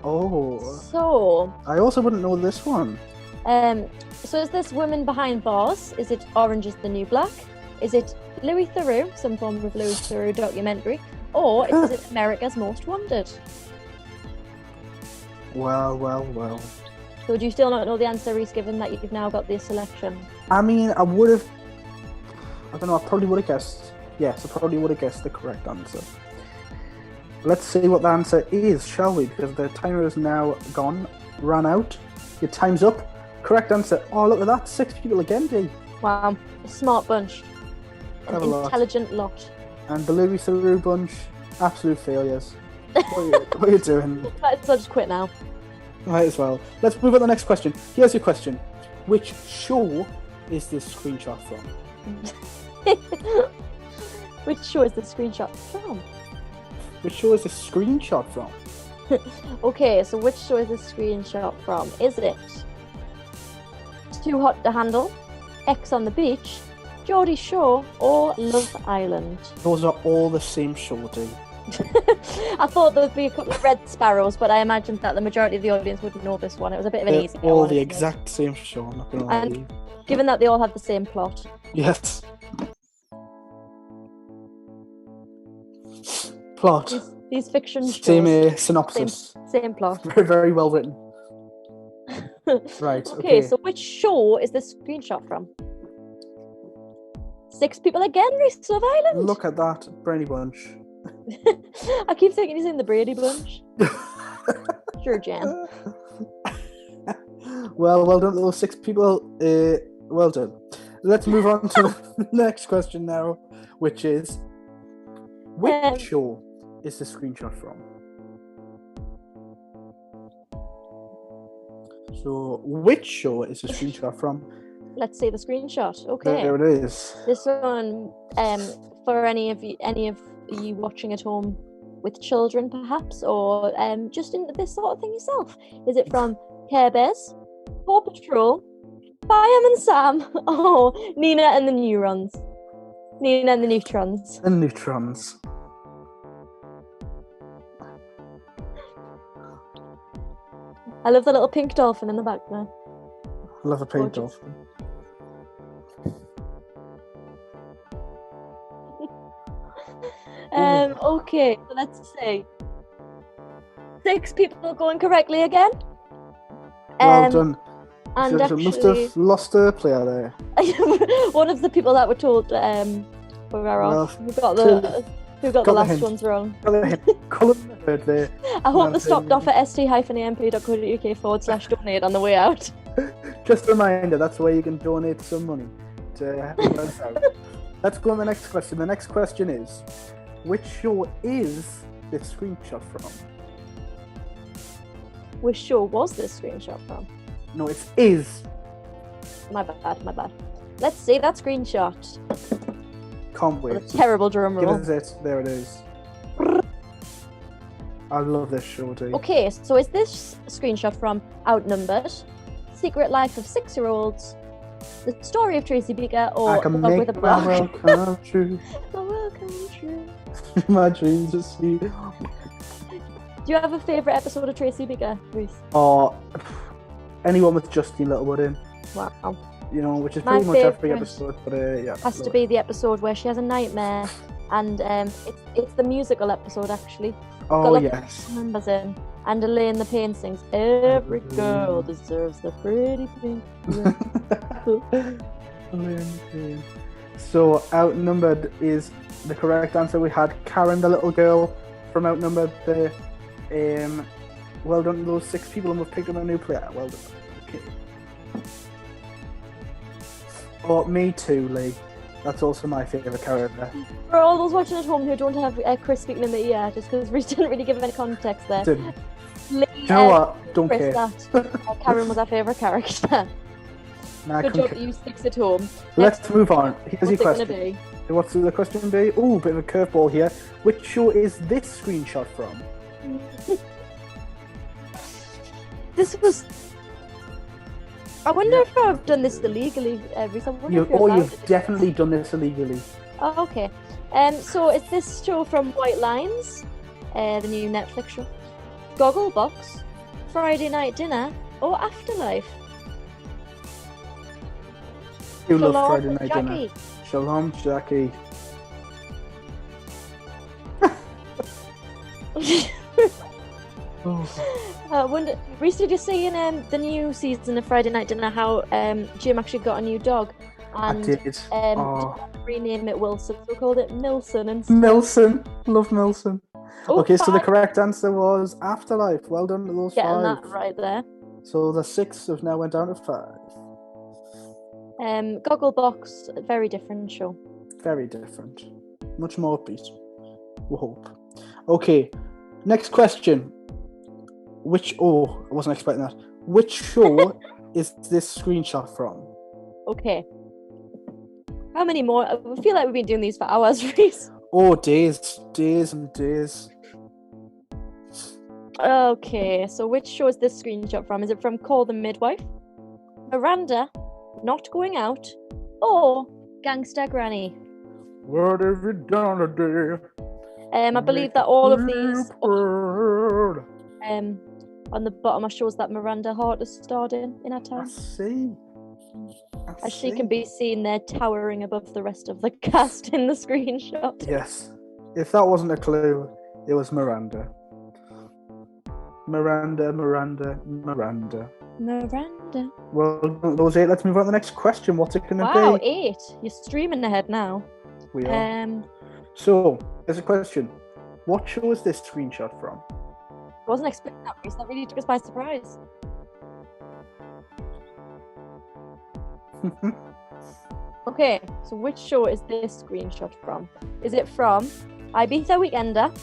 Oh. So. I also wouldn't know this one. So is this Women Behind Bars? Is it Orange is the New Black? Is it Louis Theroux, some form of Louis Theroux documentary? Or is it America's Most Wanted? Well. So do you still not know the answer, Reese, given that you've now got the selection? I mean, I don't know, I probably would have guessed. Yes, I probably would have guessed the correct answer. Let's see what the answer is, shall we? Because the timer is now ran out. Your time's up. Correct answer. Oh, look at that. 6 people again, D. Wow. A smart bunch. An intelligent lot. And the Louis Theroux bunch, absolute failures. What are you doing? Might as well just quit now. Might as well. Let's move on to the next question. Here's your question. Which show is this screenshot from? Which show is the screenshot from? Which show is this screenshot from? Okay, so which show is this screenshot from? Is it Too Hot to Handle, X on the Beach, Geordie Shore, or Love Island? Those are all the same show, Dee. I thought there would be a couple of red sparrows, but I imagined that the majority of the audience wouldn't know this one. It was a bit of an easy one. All the exact same show, I'm not going to lie to you. Given that they all have the same plot. Yes. Plot. These fiction shows. Same synopsis. Same plot. Very, very well written. Right. Okay, so which show is this screenshot from? 6 people again, Reese, Love Island. Look at that, Brady Bunch. I keep thinking he's in the Brady Bunch. Sure, Jan. Well done, those 6 people. Well done. Let's move on to the next question now, which is, which show is the screenshot from? So, which show is the screenshot from? Let's see the screenshot. Okay. There it is. This one, for any of you watching at home with children, perhaps, or just into this sort of thing yourself. Is it from Care Bears, Paw Patrol, Fireman Sam, or Nina and the Neurons? Nina and the Neutrons. The Neutrons. I love the little pink dolphin in the back there. I love a pink dolphin. Okay, so let's see. 6 people going correctly again. Well done. And You must have lost a player there. one of the people that were told were off. Who got the last hint. ones wrong. Colin heard there. I hope they stopped off at st-amp.co.uk/donate on the way out. Just a reminder, that's where you can donate some money to help us out. Let's go on the next question. The next question is, which show is this screenshot from? Which show was this screenshot from? No, it is. My bad. Let's see that screenshot. Can't wait. What a terrible drum roll. Give us it. There it is. I love this show, Dee. Okay, so is this screenshot from Outnumbered, Secret Life of 6-Year-Olds, The Story of Tracy Beaker, or I can Dog make with a my Block? world come true. My world come true. My dreams are sweet. Do you have a favourite episode of Tracy Beaker, Ruth? Or anyone with Justine Littlewood in. Wow. You know, which is My pretty much every favourite episode, but yeah. Has to be the episode where she has a nightmare, and it's the musical episode actually. Oh yes. Members in, and Elaine the Pain sings "Every girl deserves the pretty pink." So Outnumbered is the correct answer. We had Karen, the little girl from Outnumbered. Well done to those 6 people, and we've picked up a new player. Well done. Okay. Oh, me too, Lee. That's also my favourite character. For all those watching at home who don't have Chris speaking in the ear, just because we didn't really give any context there. Didn't. Lee, You know what? Don't Chris, care. that Karen was our favourite character. Nah, Good job that you 6 at home. Let's move on. Here's What's your it question. gonna be? What's the question be? Oh, bit of a curveball here. Which show is this screenshot from? This was. I wonder if I've done this illegally, Reese. You've definitely done this illegally. Oh, okay. So is this show from White Lines, the new Netflix show, Gogglebox, Friday Night Dinner, or Afterlife? You love Shalom, Friday Night Jackie. Dinner. Shalom, Jackie. Wonder, Reese, did you see in the new season of Friday Night Dinner how Jim actually got a new dog? And I did. rename it Wilson, so we called it Milson and Milson. Love Milson. Oh, Okay, so the 5. correct answer was Afterlife. Well done to those Getting 5. that right there. So the 6 have now went down to 5. Gogglebox, a very different show. Very different. Much more upbeat. We hope. Okay, Next question. I wasn't expecting that. Which show is this screenshot from? Okay. How many more? I feel like we've been doing these for hours, Reese. Oh, days and days. Okay, so which show is this screenshot from? Is it from Call the Midwife, Miranda, Not Going Out, or Gangster Granny? What have you done today? I believe that all of these on the bottom are shows that Miranda Hart has starred in her I time. see. As she can be seen there towering above the rest of the cast in the screenshot. Yes. If that wasn't a clue, it was Miranda. Miranda. Well, those 8. Let's move on to the next question. What's it going to be? Wow, 8. You're streaming ahead now. We are. So, there's a question. What show is this screenshot from? I wasn't expecting that, Reese. That really took us by surprise. Okay, so which show is this screenshot from? Is it from Ibiza Weekender,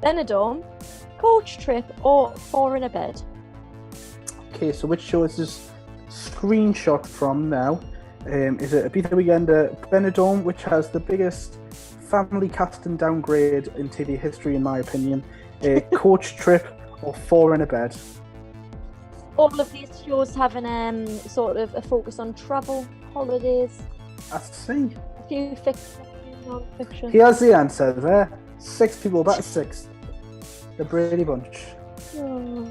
Benidorm, Coach Trip, or Four in a Bed? Okay, so which show is this screenshot from now? Is it Ibiza Weekender, Benidorm, which has the biggest family casting downgrade in TV history, in my opinion, Coach Trip, or Four in a Bed? All of these shows have an sort of a focus on travel, holidays. I see. A few fiction, a few non-fiction. Here's the answer there. 6 people, that's 6. The Brady Bunch. Oh,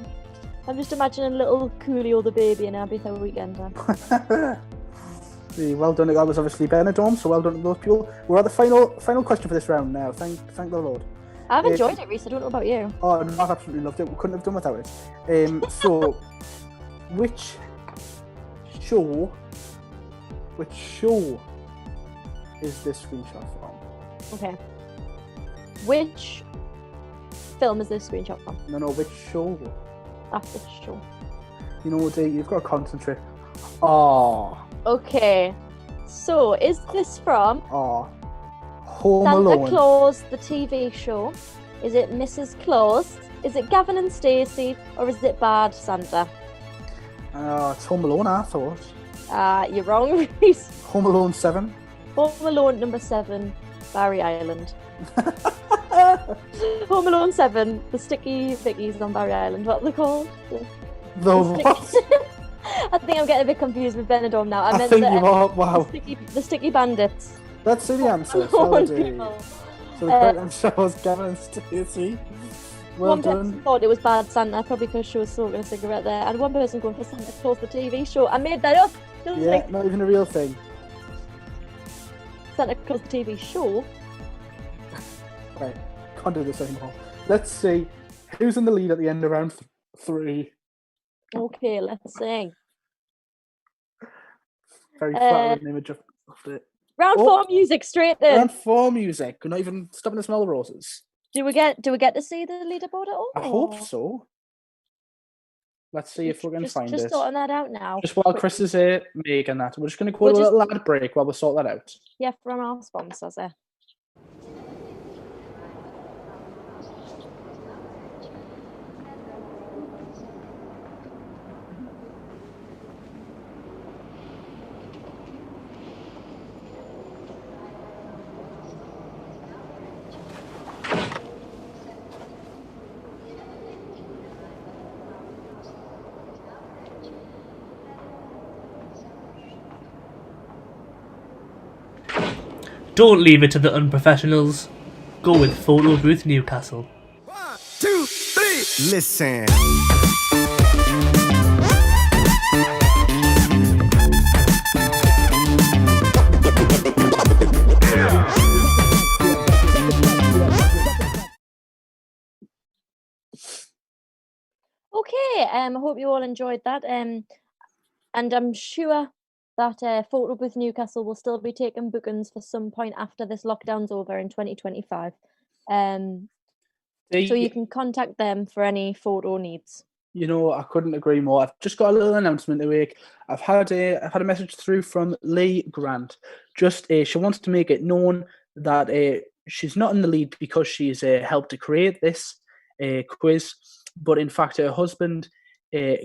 I'm just imagining little Coolio the baby in Ibiza Weekender. Well done. That was obviously Benidorm, so well done to those people. We're at the final question for this round now. Thank the Lord. I've enjoyed it, Reese. I don't know about you. Oh, no, I've absolutely loved it. We couldn't have done without it. So, which show is this screenshot from? Okay. Which film is this screenshot from? No, which show? Which show? You know, you've got to concentrate. Oh. Okay. So, is this from Home Santa Alone? Claus, the TV show? Is it Mrs. Claus? Is it Gavin and Stacey? Or is it Bad Santa? It's Home Alone, I thought. You're wrong, Reese. Home Alone 7. Home Alone number 7, Barry Island. Home Alone 7, the Sticky Vickies on Barry Island. What are they called? The what? I think I'm getting a bit confused with Benidorm now. I think you are. Wow. The Sticky Bandits. Let's see the answer. So the correct answer was Gavin and Stacey. Well done. One person thought it was Bad Santa, probably because she was smoking a cigarette there, and one person going for Santa Claus, the TV show. I made that up. Yeah, not even a real thing. Santa Claus, the TV show. Right, can't do this anymore. Let's see who's in the lead at the end of round 3. Okay, let's see. Very flattering image of it. Round 4 music, straight in. Round 4 music. We're not even stopping to smell the roses. Do we get to see the leaderboard at all? I hope so. Let's see if we can find it. Just sorting that out now. Just while Chris is here making that, we're just going to go to a little ad break while we sort that out. Yeah, from our sponsors. Don't leave it to the unprofessionals. Go with Photo Booth Newcastle. 1, 2, 3, listen. Okay, I hope you all enjoyed that. And I'm sure that Photo Booth Newcastle will still be taking bookings for some point after this lockdown's over in 2025. So you can contact them for any photo needs. You know, I couldn't agree more. I've just got a little announcement to make. I've had a message through from Lee Grant. She wants to make it known that she's not in the lead because she's helped to create this. quiz, but in fact, her husband,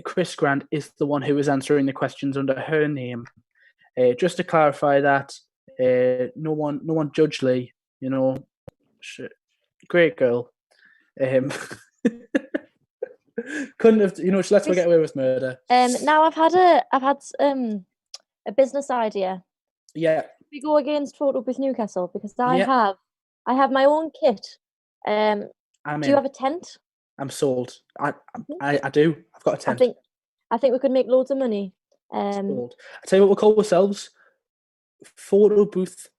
Chris Grant, is the one who is answering the questions under her name. Just to clarify that, no one judge Lee. You know, great girl. Couldn't have, she lets me get away with murder. Now I've had a business idea. Yeah. We go against Photo Booth Newcastle because I Yeah. have my own kit. I'm Do in. you have a tent? I'm sold. I do. I've got a tent. I think we could make loads of money. Sold. I tell you what, we'll call ourselves Photo Booth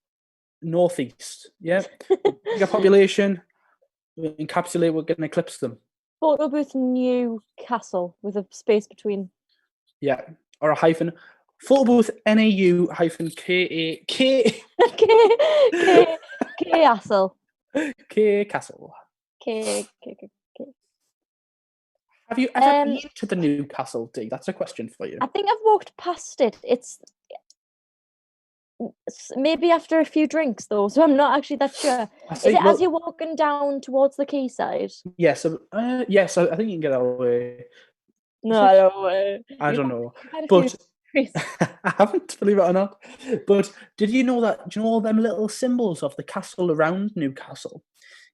Northeast. Yeah. Bigger population. We encapsulate. We're going to eclipse them. Photo Booth Newcastle with a space between. Yeah, or a hyphen. Photo Booth NAU hyphen K Castle. K Castle. K. Have you ever been to the Newcastle, Dee? That's a question for you. I think I've walked past it. It's maybe after a few drinks though, so I'm not actually that sure. Is it as you're walking down towards the quayside? Yes, yes. I think you can get that way. No, I don't. I don't know, but I haven't, believe it or not. But did you know that? Do you know all them little symbols of the castle around Newcastle?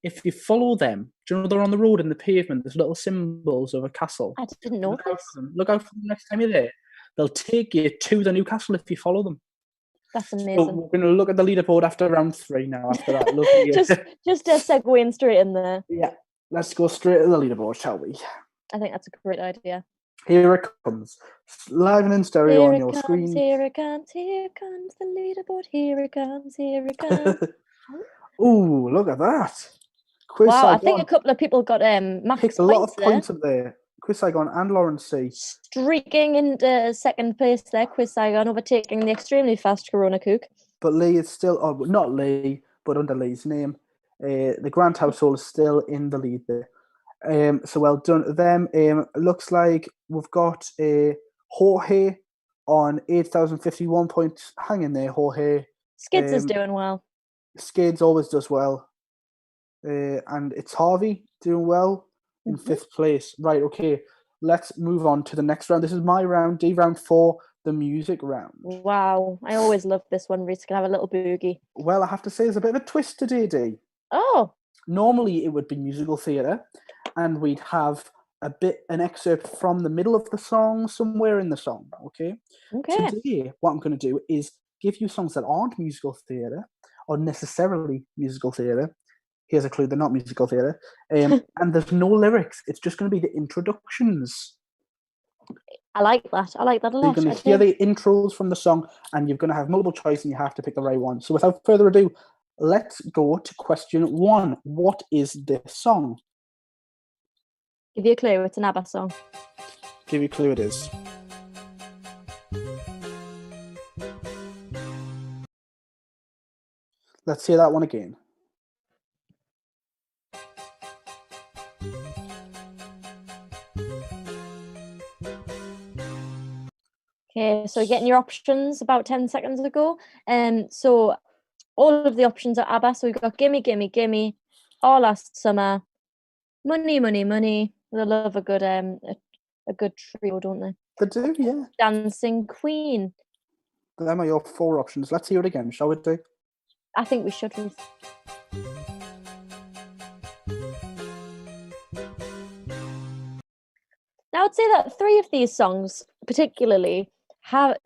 If you follow them, do you know they're on the road in the pavement? There's little symbols of a castle. I didn't know this. Look out for them next time you're there. They'll take you to the Newcastle if you follow them. That's amazing. So we're going to look at the leaderboard after round 3 now. After that, just segueing straight in there. Yeah, let's go straight to the leaderboard, shall we? I think that's a great idea. Here it comes, live and in stereo on your screen. Here it comes the leaderboard. Here it comes. Ooh, look at that! Quiz wow, Saigon. I think a couple of people got max picked a lot of points up there. Quiz Saigon and Lawrence C. Streaking into second place there. Quiz Saigon overtaking the extremely fast Corona Cook. But Lee is still, not Lee, but under Lee's name. The Grant household is still in the lead there. So well done to them. Looks like we've got Jorge on 8,051 points. Hang in there, Jorge. Skids is doing well. Skids always does well. And it's Harvey doing well in 5th place. Right, okay. Let's move on to the next round. This is my round, D, round 4, the music round. Wow, I always loved this one. Reese can have a little boogie. Well, I have to say there's a bit of a twist today, D. Oh. Normally it would be musical theatre, and we'd have an excerpt from the middle of the song somewhere in the song, okay? Today, what I'm going to do is give you songs that aren't musical theatre or necessarily musical theatre. Here's a clue, they're not musical theatre. And there's no lyrics. It's just going to be the introductions. I like that. I like that a lot. You're going to hear the intros from the song, and you're going to have multiple choice, and you have to pick the right one. So without further ado, let's go to question 1. What is this song? Give you a clue. It's an ABBA song. Give you a clue. It is. Let's hear that one again. Okay, so getting your options about 10 seconds ago. So all of the options are ABBA. So we've got Gimme, Gimme, Gimme, All Last Summer, Money, Money, Money. They love a good trio, don't they? They do, yeah. Dancing Queen. Them are your 4 options. Let's hear it again, shall we do? I think we should. Now, I'd say that 3 of these songs, particularly,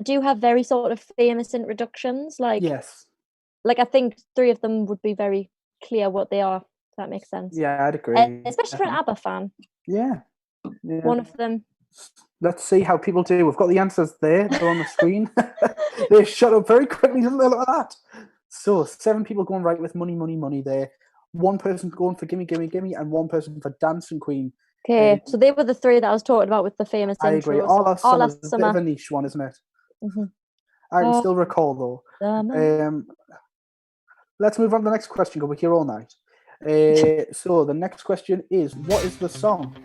do have very sort of famous introductions. Yes. Like I think 3 of them would be very clear what they are. If that makes sense. Yeah, I'd agree. Especially for an ABBA fan. Yeah. One of them. Let's see how people do. We've got the answers there. They're on the screen. They shut up very quickly, didn't they? Look at that. So 7 people going right with Money, Money, Money there. 1 person going for Gimme, Gimme, Gimme, and 1 person for Dancing Queen. Okay, so they were the 3 that I was talking about with the famous intros. I agree. All Last Summer is a bit of a niche one, isn't it? Mm-hmm. I can still recall, though. Let's move on to the next question, because we're here all night. So the next question is, what is the song?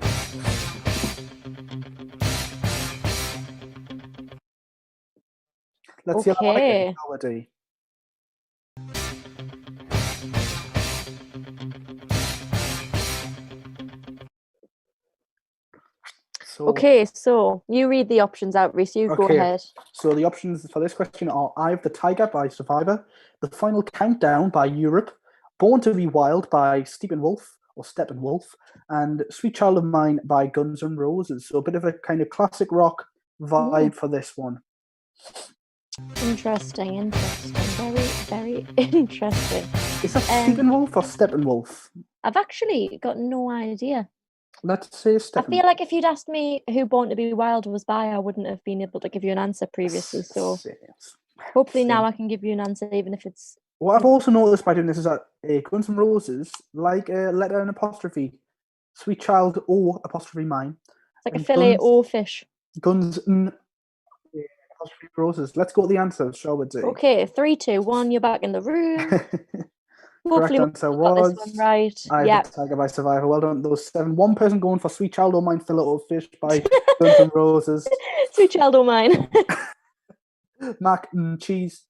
Let's hear that one again, melody. So, Okay, so you read the options out, Reese. You go Okay. ahead. So the options for this question are Eye of the Tiger by Survivor, The Final Countdown by Europe, Born to Be Wild by Steppenwolf, and Sweet Child of Mine by Guns N' Roses. So a bit of a kind of classic rock vibe for this one. Interesting. Very, very interesting. Is that Steppenwolf or Steppenwolf? I've actually got no idea. Let's say I Steppenwolf. feel like if you'd asked me who Born to Be Wild was by, I wouldn't have been able to give you an answer previously. So hopefully now I can give you an answer, even if it's. What I've also noticed by doing this is that Guns N' Roses, like letter and apostrophe, Sweet Child O apostrophe Mine. It's like a fillet o fish. Guns N' apostrophe Roses. Let's go with the answers, shall we do? Okay, 3, 2, 1. You're back in the room. Hopefully, Correct answer we've got was this one right. Eye Yeah. of the Tiger by Survivor. Well done, those 7. One person going for Sweet Child O' Mine, Fillet O' Fish by Guns N' Roses. Sweet Child O' Mine. Mac and cheese.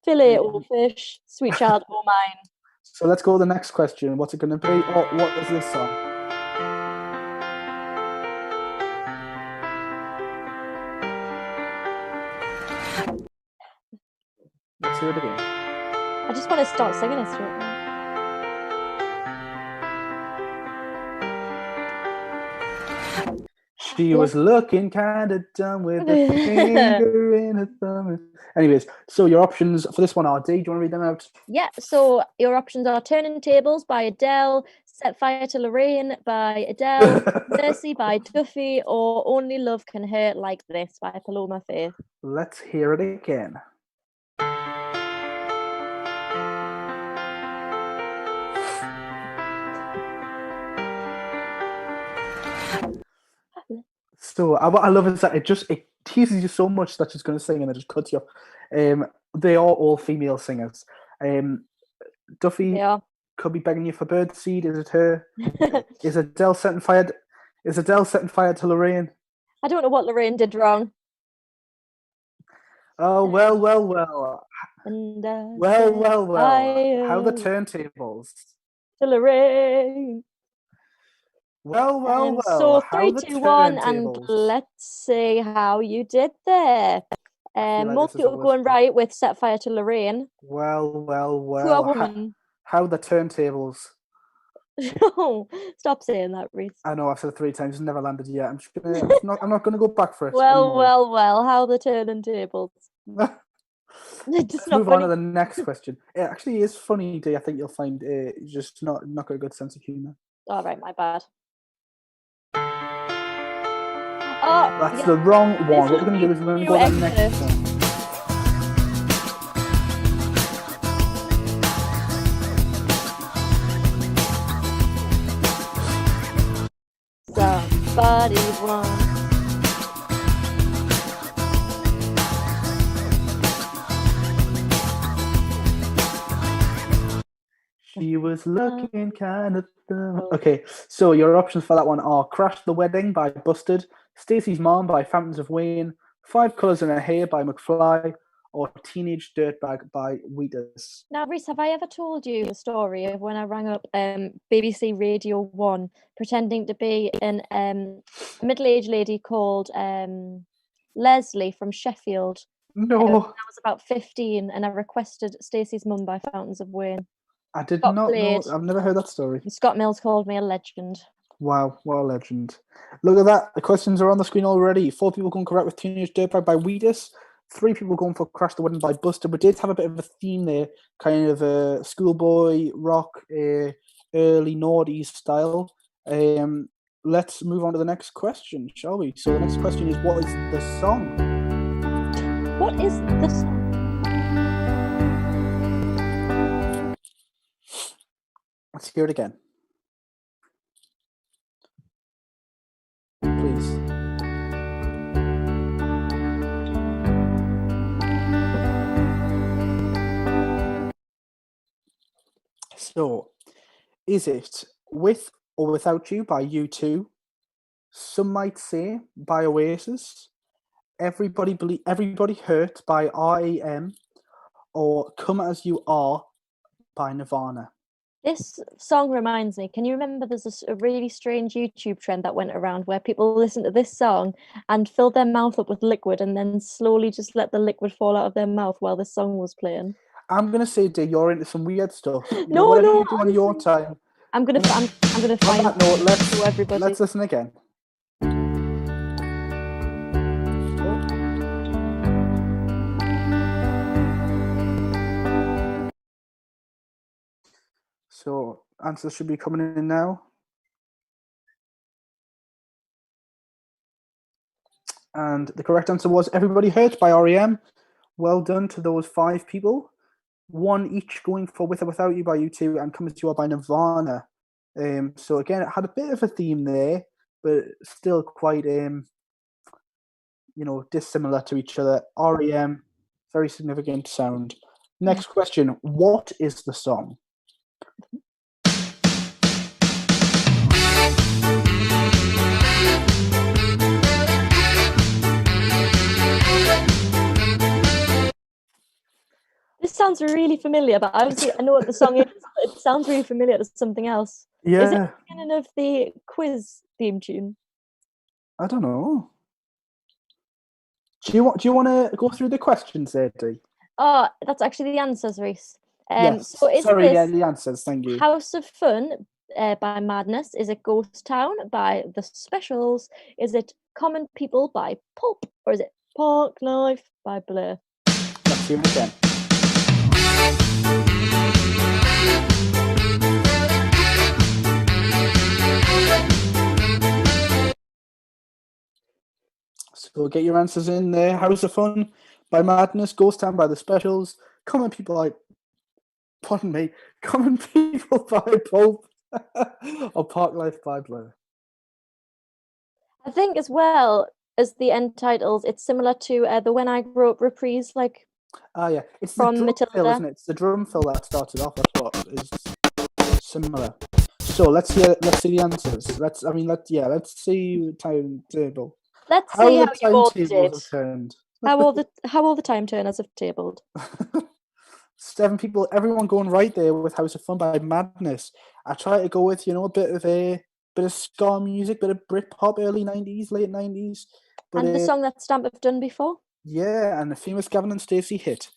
Fillet o fish. Sweet Child O' Mine. So let's go to the next question. What's it going to be? Oh, what is this song? Let's hear it again. I just want to start singing it straight now. She was looking kind of dumb with a finger in her thumb. Anyways, so your options for this one are, D, do you want to read them out? Yeah, so your options are Turning Tables by Adele, Set Fire to Lorraine by Adele, Mercy by Duffy, or Only Love Can Hurt Like This by Paloma Faith. Let's hear it again. So what I love is that it teases you so much that she's going to sing and it just cuts you off. They are all female singers. Duffy could be begging you for birdseed. Is it her? Is Adele setting fire to Lorraine? I don't know what Lorraine did wrong. Oh well. And Well. How the turntables? To Lorraine. Well. So 3, 2, 1, and let's see how you did there. Most people going right with Set Fire to Lorraine. Well. Poor woman. How the turntables? Stop saying that, Reese. I know I've said it 3 times. It's never landed yet. I'm not gonna go back for it. Well. How the turning tables? Let's move on to the next question. It actually is funny, D. I think you'll find just not got a good sense of humour. All right, my bad. Oh, that's the wrong one. What we're going to do is we're going to go to the next one. Somebody once. She was looking kind of dumb. Okay, so your options for that one are Crash the Wedding by Busted, Stacey's Mom by Fountains of Wayne, 5 Colours in Her Hair by McFly, or Teenage Dirtbag by Wheatus. Now, Reese, have I ever told you the story of when I rang up BBC Radio 1 pretending to be a middle-aged lady called Leslie from Sheffield? No. I was about 15 and I requested Stacey's Mum by Fountains of Wayne. I did not know. I've never heard that story. Scott Mills called me a legend. Wow, what a legend. Look at that. The questions are on the screen already. 4 people going correct with Teenage Dirtbag by Wheatus. 3 people going for Crash the Wedding by Buster. We did have a bit of a theme there, kind of a schoolboy rock, early noughties style. Let's move on to the next question, shall we? So the next question is, what is the song? What is the song? Let's hear it again. Please. So, is it With or Without You by U2, Some Might Say by Oasis, Everybody Hurt by R.E.M., or Come As You Are by Nirvana? This song reminds me. Can you remember? There's a really strange YouTube trend that went around where people listen to this song and filled their mouth up with liquid and then slowly just let the liquid fall out of their mouth while the song was playing. I'm gonna say, Dee, you're into some weird stuff. No, Whatever no, you do on your honestly. time. I'm gonna On find that note, to everybody. let's listen again. So answers should be coming in now. And the correct answer was Everybody Hurts by REM. Well done to those 5 people. 1 each going for With or Without You by U2 and Coming to You by Nirvana. So again, it had a bit of a theme there, but still quite dissimilar to each other. REM, very significant sound. Next question, what is the song? This sounds really familiar, but obviously I know what the song is. But it sounds really familiar to something else. Yeah. Is it the beginning of the quiz theme tune? I don't know. Do you want to go through the questions there, Dee? Oh, that's actually the answers, Reese. Yes. So is Sorry, yeah, this the answers. Thank you. House of Fun by Madness? Is it Ghost Town by The Specials? Is it Common People by Pulp? Or is it Park Life by Blur? Let's hear it again. So get your answers in there. House of Fun by Madness, Ghost Town by The Specials, Common People by Pulp, or Park Life by Blur. I think as well as the end titles, it's similar to the When I Grow Up reprise, like Yeah, it's from the drum fill, Matilda. isn't it? It's the drum fill that started off. That's what is similar. So let's see the answers. Let's see timetable. Let's see how you all timetables did. have turned. How all the time turners have tabled. 7 people, everyone going right there with House of Fun by Madness. I try to go with a bit of ska music, bit of Britpop, early 90s, late 90s. But, and the song that Stamp have done before. Yeah, and the famous Gavin and Stacey hit.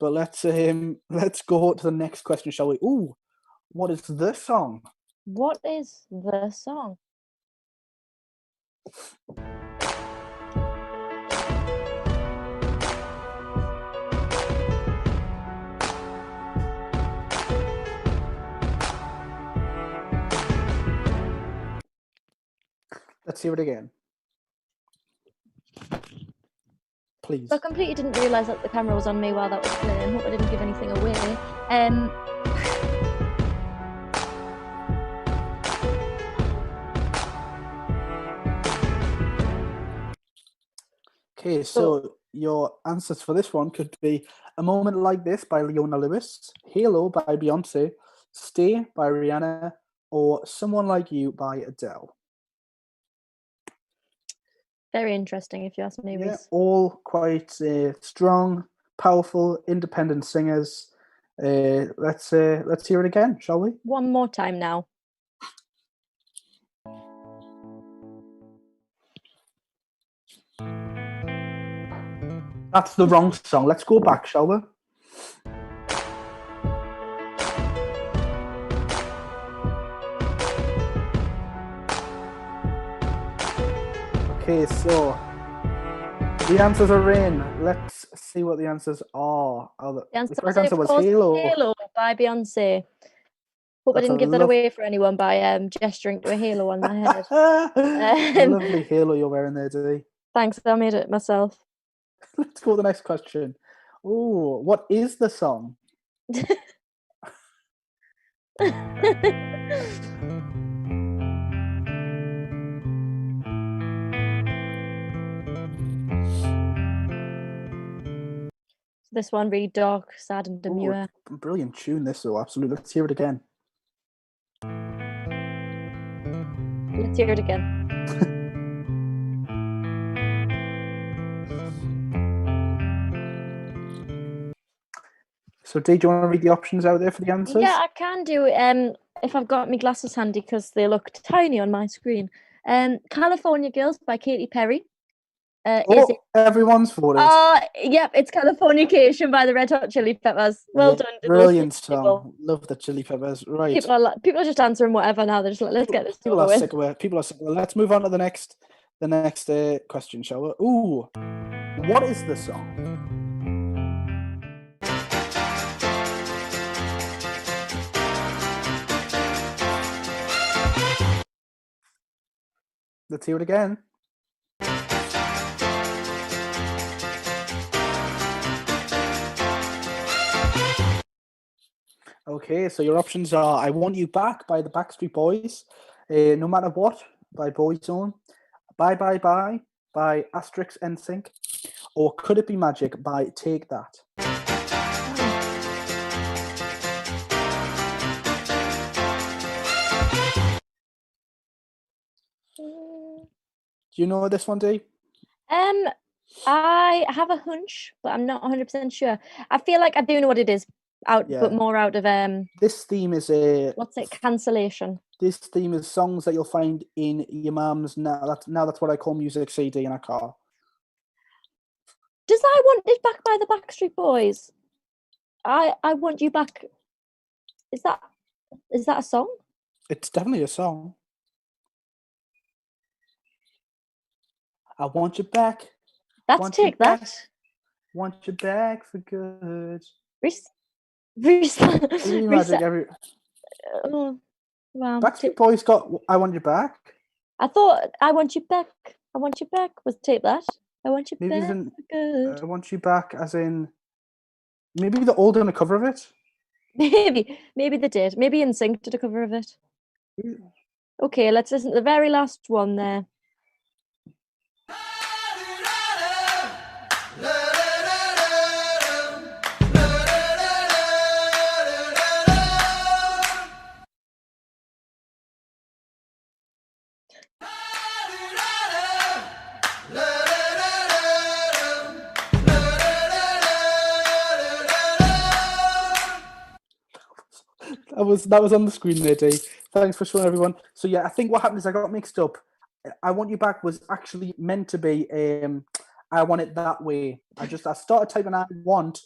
But let's go to the next question, shall we? Ooh, what is the song? What is the song? Let's hear it again. Please. I completely didn't realise that the camera was on me while that was playing. Hope I didn't give anything away. Okay, so your answers for this one could be A Moment Like This by Leona Lewis, Halo by Beyonce, Stay by Rihanna, or Someone Like You by Adele. Very interesting, if you ask me, Yeah, Reese. all quite strong, powerful, independent singers. Let's hear it again, shall we? One more time now. That's the wrong song. Let's go back, shall we? Okay, so the answers are in. Let's see what the answers are. The correct answer was Halo. Halo by Beyonce. Hope I didn't give that away for anyone by gesturing to a halo on my head. Lovely halo you're wearing there, Dee. Thanks, I made it myself. Let's go to the next question. Oh, what is the song? This one really dark, sad, and demure. Brilliant tune, this though. Absolutely. Let's hear it again. Let's hear it again. So, Dee, do you want to read the options out there for the answers? Yeah, I can do. If I've got my glasses handy because they look tiny on my screen. California Girls by Katy Perry. Is it? Everyone's voted. Yep, it's Californication by the Red Hot Chili Peppers. Well done. To those Brilliant people. song. Love the Chili Peppers. Right. People are just answering whatever now. They're just like, let's get this People over are with. sick of it. People are sick of it. Let's move on to the next question, shall we? Ooh, what is the song? Let's hear it again. Okay, so your options are I Want You Back by the Backstreet Boys, No Matter What by Boyzone, Bye Bye Bye by Asterix NSYNC, or Could It Be Magic by Take That? Do you know this one, Dee? I have a hunch, but I'm not 100% sure. I feel like I do know what it is, but more out of This theme is cancellation. This theme is songs that you'll find in your mum's that's what I call music CD in a car. Does I Want It Back by the Backstreet Boys? I Want You Back. Is that a song? It's definitely a song. I want you back. Let's take that. Want you back for good. Oh, wow. Backstreet Boys got I Want You Back. I thought I Want You Back. I Want You Back was Take That. I Want You Maybe Back for good. I Want You Back as in maybe the old done a cover of it. Maybe they did. Maybe NSYNC did a cover of it. Okay, let's listen to the very last one there. That was on the screen there, Dee. Thanks for showing everyone. So yeah, I think what happened is I got mixed up. I Want You Back was actually meant to be I Want It That Way. I started typing I want,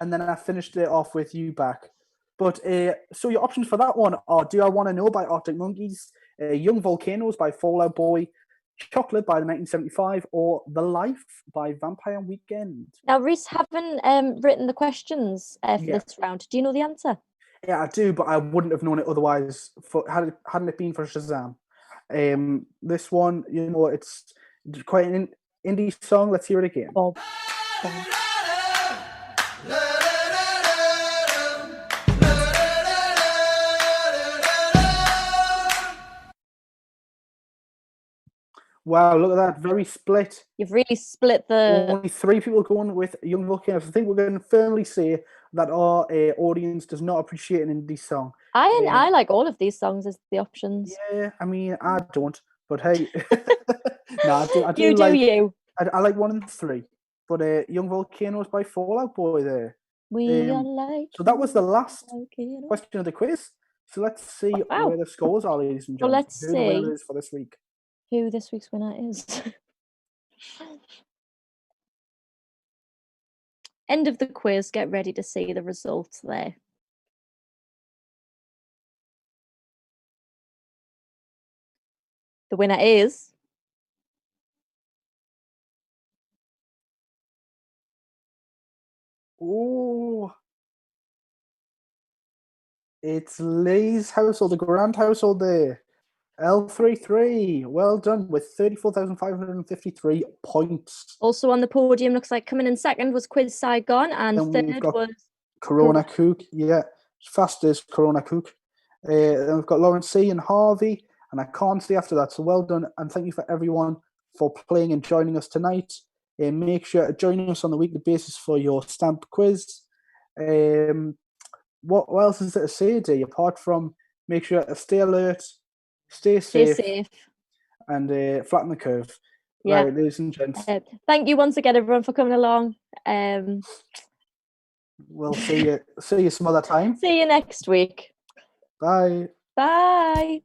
and then I finished it off with You Back. But so your options for that one are Do I Want to Know by Arctic Monkeys, Young Volcanoes by Fall Out Boy, Chocolate by the 1975, or The Life by Vampire Weekend. Now, Reese, haven't written the questions for this round. Do you know the answer? Yeah, I do, but I wouldn't have known it otherwise. Hadn't it been for Shazam. This one, it's quite an indie song. Let's hear it again. Bob. Wow, look at that. Very split. You've really split the... Only 3 people going with Young Volcanoes. I think we're going to firmly say that our audience does not appreciate an indie song. I like all of these songs as the options. Yeah, I mean, I don't. But hey, no, I do. I like 1 and 3. But Young Volcanoes by Fall Out Boy there. So that was the last question of the quiz. So let's see where the scores are, ladies and gentlemen. Well, let's see who the winner is for this week. Who this week's winner is. End of the quiz. Get ready to see the results there. The winner is... Oh, it's Lee's household, the Grant household there. L33, well done with 34,553 points. Also on the podium, looks like coming in second was Quiz Saigon, and third was Corona Cook. Yeah, fast as Corona Cook. Then we've got Lawrence C and Harvey, and I can't see after that. So well done, and thank you for everyone for playing and joining us tonight. Make sure to join us on the weekly basis for your stamp quiz. What else is there to say, Dee, apart from make sure to stay alert, stay safe. And flatten the curve. Yeah. Right, ladies and gents. Thank you once again, everyone, for coming along. We'll see you some other time. See you next week. Bye. Bye.